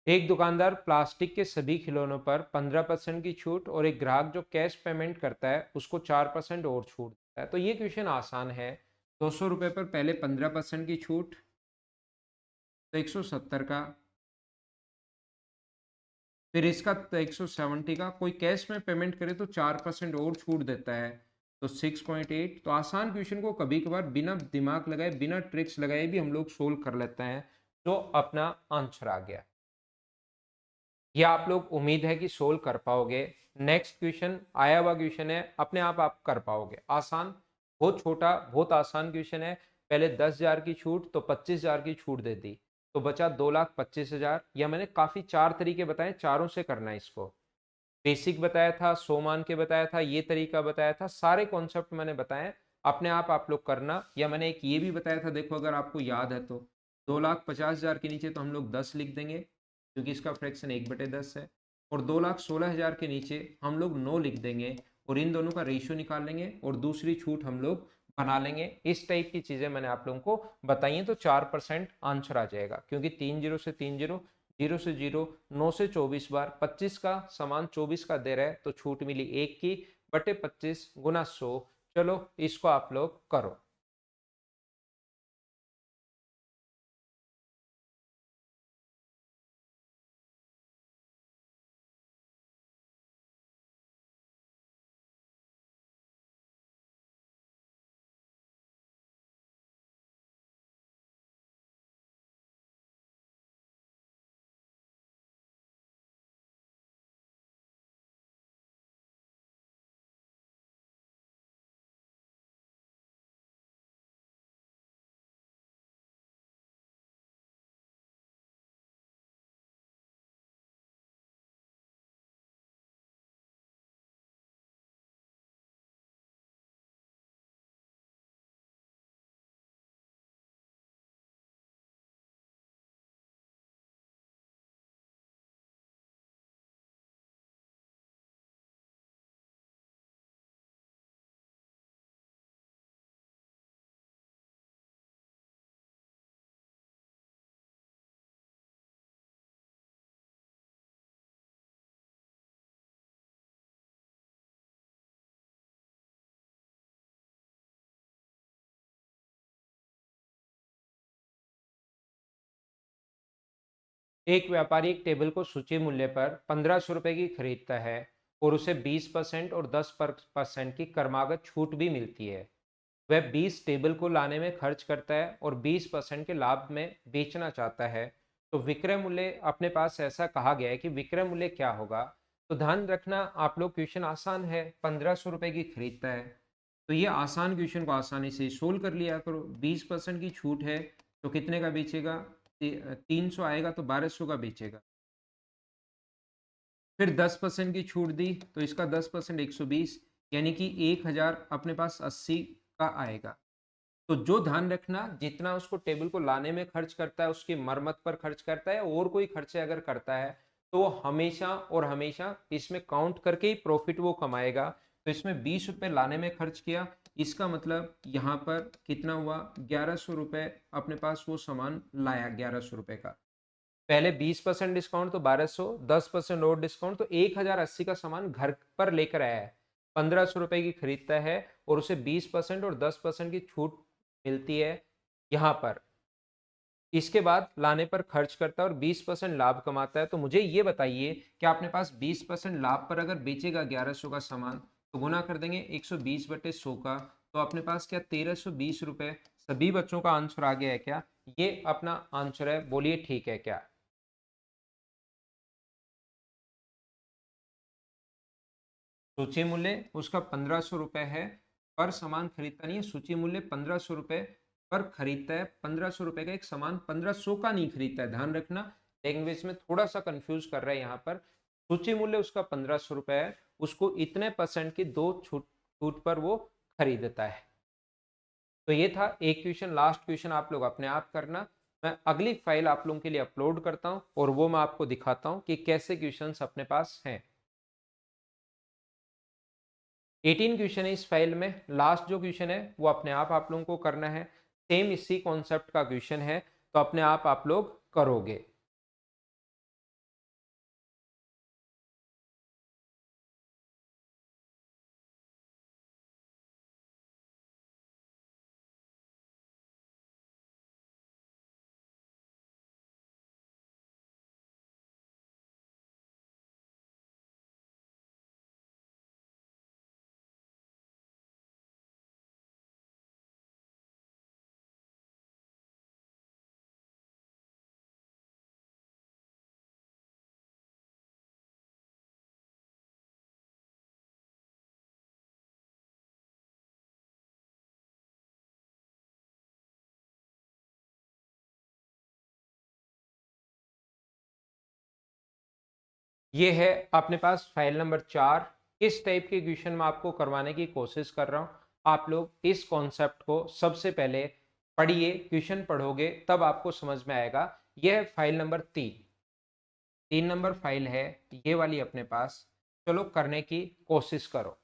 एक दुकानदार प्लास्टिक के सभी खिलौनों पर 15% की छूट, और एक ग्राहक जो कैश पेमेंट करता है उसको 4% और छूट देता है। तो ये क्वेश्चन आसान है। 200 रुपये पर पहले 15% की छूट, तो 170 का। फिर इसका तो 170 का, कोई कैश में पेमेंट करे तो 4% और छूट देता है, तो 6.8। तो आसान क्वेश्चन को कभी कभार बिना दिमाग लगाए, बिना ट्रिक्स लगाए भी हम लोग सोल्व कर लेते हैं। तो अपना आंसर आ गया। यह आप लोग उम्मीद है कि सोल्व कर पाओगे। नेक्स्ट क्वेश्चन आया हुआ क्वेश्चन है, अपने आप कर पाओगे। आसान, बहुत छोटा, बहुत आसान क्वेश्चन है। पहले 10,000 की छूट, तो 25,000 की छूट दे दी, तो बचा 2,25,000। या मैंने काफी 4 तरीके बताए, चारों से करना है इसको। बेसिक बताया था, 100 मान के बताया था, ये तरीका बताया था, सारे कॉन्सेप्ट मैंने बताए। अपने आप लोग करना। या मैंने एक ये भी बताया था, देखो अगर आपको याद है तो 2,50,000 के नीचे तो हम लोग 10 लिख देंगे, क्योंकि इसका फ्रैक्शन 1/10 है। और 2,16,000 के नीचे हम लोग 9 लिख देंगे, और इन दोनों का रेशियो निकाल लेंगे, और दूसरी छूट हम लोग बना लेंगे। इस टाइप की चीजें मैंने आप लोगों को बताई हैं। तो 4% आंसर आ जाएगा, क्योंकि 3 जीरो से 3 जीरो, 0 से 0, 9 से 24 बार 25 का समान 24 का दे रहा है, तो छूट मिली 1 की, बटे 25 गुना 100। चलो इसको आप लोग करो। एक व्यापारी एक टेबल को सूची मूल्य पर 1,500 रुपए की खरीदता है, और उसे 20% और 10% की क्रमागत छूट भी मिलती है। वह 20 टेबल को लाने में खर्च करता है और 20% के लाभ में बेचना चाहता है। तो विक्रय मूल्य अपने पास ऐसा कहा गया है कि विक्रय मूल्य क्या होगा। तो ध्यान रखना आप लोग, क्वेश्चन आसान है, 1,500 रुपए की खरीदता है, तो ये आसान क्वेश्चन को आसानी से सोल्व कर लिया करो। 20% की छूट है, तो कितने का बेचेगा? 300 आएगा, तो 1,200 का बेचेगा। फिर 10% की छूट दी, तो इसका 10% 120, यानी कि 1,000 अपने पास 80 का आएगा। तो जो ध्यान रखना, जितना उसको टेबल को लाने में खर्च करता है, उसकी मरम्मत पर खर्च करता है, और कोई खर्चे अगर करता है, तो हमेशा और हमेशा इसमें काउंट करके ही प्रॉफिट वो कमाएगा। तो इसमें 20 रुपए लाने में खर्च किया, इसका मतलब यहाँ पर कितना हुआ? 1,100 रुपए अपने पास वो सामान लाया, 1,100 रुपए का। पहले 20% डिस्काउंट, तो 1,200, 10% और डिस्काउंट, तो 1,080 का सामान घर पर लेकर आया है। 1,500 रुपए की खरीदता है, और उसे 20% और 10% की छूट मिलती है यहाँ पर। इसके बाद लाने पर खर्च करता है और 20% लाभ कमाता है। तो मुझे ये बताइए कि आपने पास 20% लाभ पर अगर बेचेगा 1,100 का सामान, तो गुना कर देंगे 120/100 का, तो अपने पास क्या 1,320 रुपए। सभी बच्चों का आंसर आ गया है क्या? ये अपना आंसर है, बोलिए ठीक है क्या? सूची मूल्य उसका 1,500 रुपए है, पर सामान खरीदता नहीं है। सूची मूल्य 1,500 रुपए पर खरीदता है, 1,500 रुपए का एक सामान 1,500 का नहीं खरीदता है। ध्यान रखना, लैंग्वेज में थोड़ा सा कंफ्यूज कर रहा है यहाँ पर। सूची मूल्य उसका 1,500 रुपए है, उसको इतने परसेंट की दो छूट छूट पर वो खरीदता है। तो ये था एक क्वेश्चन। लास्ट क्वेश्चन आप लोग अपने आप करना। मैं अगली फाइल आप लोगों के लिए अपलोड करता हूँ, और वो मैं आपको दिखाता हूँ कि कैसे क्वेश्चंस अपने पास हैं। 18 क्वेश्चन है इस फाइल में। लास्ट जो क्वेश्चन है वो अपने आप लोगों को करना है। सेम इसी कॉन्सेप्ट का क्वेश्चन है, तो अपने आप लोग करोगे। ये है अपने पास फाइल नंबर 4। इस टाइप के क्वेश्चन में आपको करवाने की कोशिश कर रहा हूँ। आप लोग इस कॉन्सेप्ट को सबसे पहले पढ़िए, क्वेश्चन पढ़ोगे तब आपको समझ में आएगा। यह है फाइल नंबर 3 नंबर फाइल है ये वाली अपने पास। चलो करने की कोशिश करो।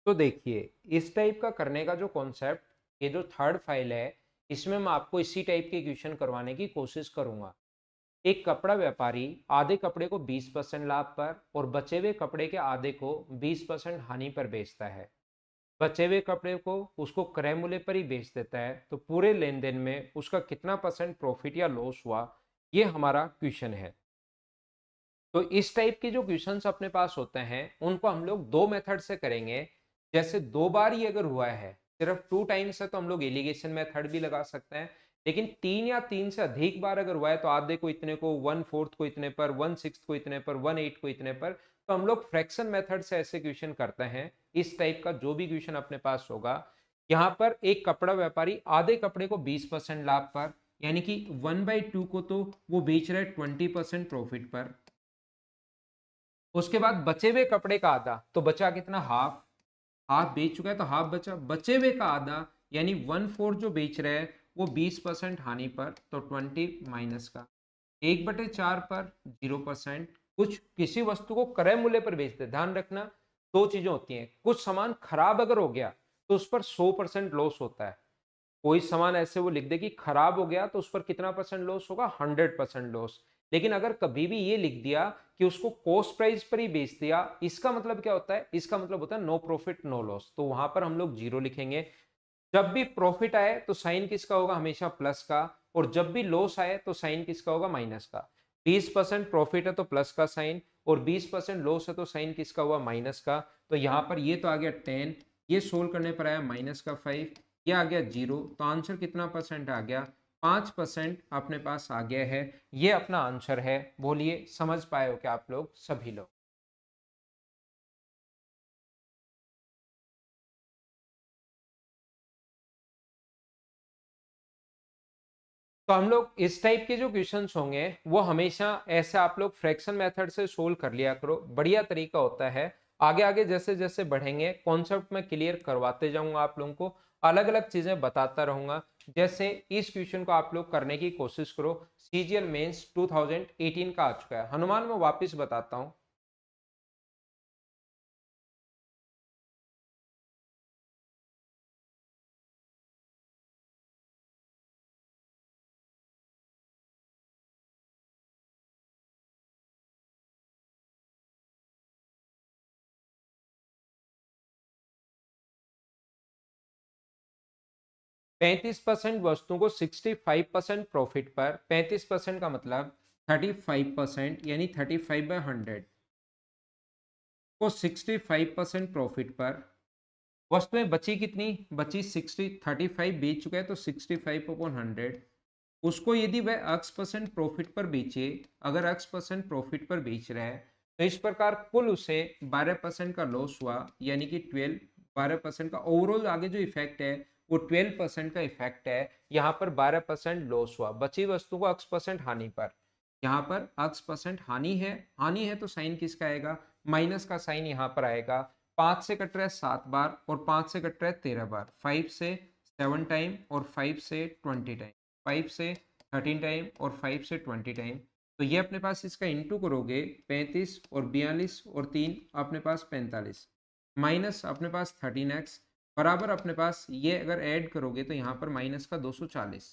तो देखिए, इस टाइप का करने का जो कॉन्सेप्ट, ये जो थर्ड फाइल है, इसमें मैं आपको इसी टाइप के क्वेश्चन करवाने की कोशिश करूंगा। एक कपड़ा व्यापारी आधे कपड़े को 20% लाभ पर और बचे हुए कपड़े के आधे को 20% हानि पर बेचता है। बचे हुए कपड़े को उसको क्रय मूल्य पर ही बेच देता है, तो पूरे लेन देन में उसका कितना परसेंट प्रॉफिट या लॉस हुआ, ये हमारा क्वेश्चन है। तो इस टाइप के जो क्वेश्चंस अपने पास होते हैं उनको हम लोग दो मेथड से करेंगे। जैसे दो बार ही अगर हुआ है, सिर्फ 2 टाइम्स है, तो हम लोग एलिगेशन मेथड भी लगा सकते हैं। लेकिन 3 या 3 से अधिक बार अगर हुआ है, तो आधे को इतने को, 1/4 को इतने पर, 1/6 को इतने पर, 1/8 को इतने पर, तो हम लोग फ्रैक्शन मेथड से ऐसे क्वेश्चन करते हैं। इस टाइप का जो भी क्वेश्चन अपने पास होगा, यहाँ पर एक कपड़ा व्यापारी आधे कपड़े को 20% लाभ पर, यानी कि 1/2 को तो वो बेच रहा है 20% प्रॉफिट पर। उसके बाद बचे हुए कपड़े का आधा, तो बचा कितना, हाफ। हाफ बेच चुका है तो हाफ बचा। बचे हुए का आधा यानी 1/4 जो बेच रहे हैं वो 20% हानि पर, तो 20 माइनस का 1/4 पर 0%। कुछ किसी वस्तु को क्रय मूल्य पर बेचते, ध्यान रखना दो चीजें होती हैं। कुछ सामान खराब अगर हो गया तो उस पर 100% लॉस होता है। कोई सामान ऐसे वो लिख दे कि खराब हो गया तो उस पर कितना परसेंट लॉस होगा, 100% लॉस। लेकिन अगर कभी भी ये लिख दिया कि उसको कॉस्ट प्राइस पर ही बेच दिया, इसका मतलब क्या होता है, इसका मतलब होता है नो प्रॉफिट नो लॉस, तो वहां पर हम लोग जीरो लिखेंगे। जब भी प्रॉफिट आए तो साइन किसका होगा, हमेशा प्लस का। और जब भी लॉस आए तो साइन किसका होगा, माइनस का। 20% प्रॉफिट है तो प्लस का साइन, और 20% लॉस है तो साइन किसका हुआ, माइनस का। तो यहाँ पर ये तो आ गया 10, ये सोल्व करने पर आया -5, ये आ गया 0। तो आंसर कितना परसेंट आ गया, 5% अपने पास आ गया है। ये अपना आंसर है। बोलिए, समझ पाए हो क्या आप लोग सभी लोग? तो हम लोग इस टाइप के जो क्वेश्चंस होंगे वो हमेशा ऐसे आप लोग फ्रैक्शन मेथड से सोल्व कर लिया करो, बढ़िया तरीका होता है। आगे आगे जैसे जैसे बढ़ेंगे कॉन्सेप्ट में क्लियर करवाते जाऊंगा, आप लोगों को अलग अलग चीजें बताता रहूंगा। जैसे इस क्वेश्चन को आप लोग करने की कोशिश करो। सीजीएल मेंस 2018 का आ चुका है, हनुमान मैं वापिस बताता हूँ। पैंतीस परसेंट वस्तुओं को 65% प्रॉफिट पर, 35% का मतलब 35%, यानी 35/100 को 65% प्रॉफिट पर। वस्तुएं बची कितनी, बची 35 बेच चुका है तो 65/100। उसको यदि वह x% प्रॉफिट पर बेचे, अगर x% प्रॉफिट पर बेच रहा है, तो इस प्रकार कुल उसे 12% का लॉस हुआ, यानी कि 12% का ओवरऑल आगे जो इफेक्ट है वो 12% का इफेक्ट है। यहाँ पर 12% लॉस हुआ, बची वस्तु को x% हानि पर। यहाँ पर x% हानि है तो साइन किसका आएगा, माइनस का साइन यहाँ पर आएगा। 5 से कट रहा है 7 बार और 5 से कट रहा है 13 बार, 5 से 7 टाइम और 5 से 20 टाइम, 5 से 13 टाइम और 5 से 20 टाइम। तो ये अपने पास इसका इंटू करोगे, 35 और 42 और 3 अपने पास 45, माइनस अपने पास 13x, बराबर अपने पास ये अगर ऐड करोगे तो यहाँ पर माइनस का 240,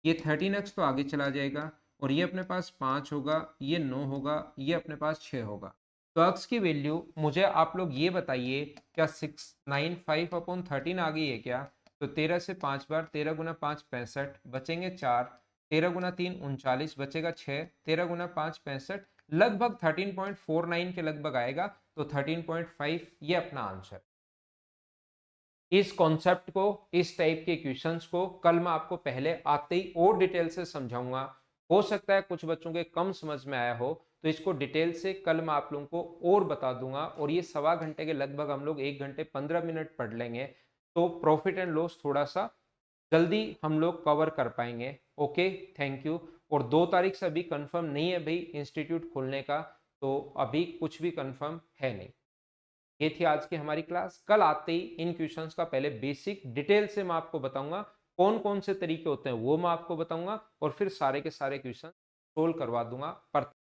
ये 13x तो आगे चला जाएगा और ये अपने पास 5 होगा, ये 9 होगा, ये अपने पास 6 होगा। तो x की वैल्यू मुझे आप लोग ये बताइए, क्या 695/13 आ गई है क्या? तो 13 से 5 बार, 13 गुना 5 65, बचेंगे 4, 13 गुना 3 39, बचेगा 6, 13 गुना 5 65, लगभग 13.49 के लगभग आएगा। तो 13.5 ये अपना आंसर। इस कॉन्सेप्ट को, इस टाइप के क्वेश्चंस को कल मैं आपको पहले आते ही और डिटेल से समझाऊंगा। हो सकता है कुछ बच्चों के कम समझ में आया हो, तो इसको डिटेल से कल मैं आप लोगों को और बता दूंगा। और ये सवा घंटे के लगभग हम लोग 1 घंटे 15 मिनट पढ़ लेंगे, तो प्रॉफिट एंड लॉस थोड़ा सा जल्दी हम लोग कवर कर पाएंगे। Okay, thank you. और 2 तारीख से अभी कंफर्म नहीं है भाई इंस्टीट्यूट खोलने का, तो अभी कुछ भी कंफर्म है नहीं। ये थी आज की हमारी क्लास। कल आते ही इन क्वेश्चंस का पहले बेसिक डिटेल से मैं आपको बताऊंगा, कौन कौन से तरीके होते हैं वो मैं आपको बताऊंगा, और फिर सारे के सारे क्वेश्चन सोल्व करवा दूंगा। पर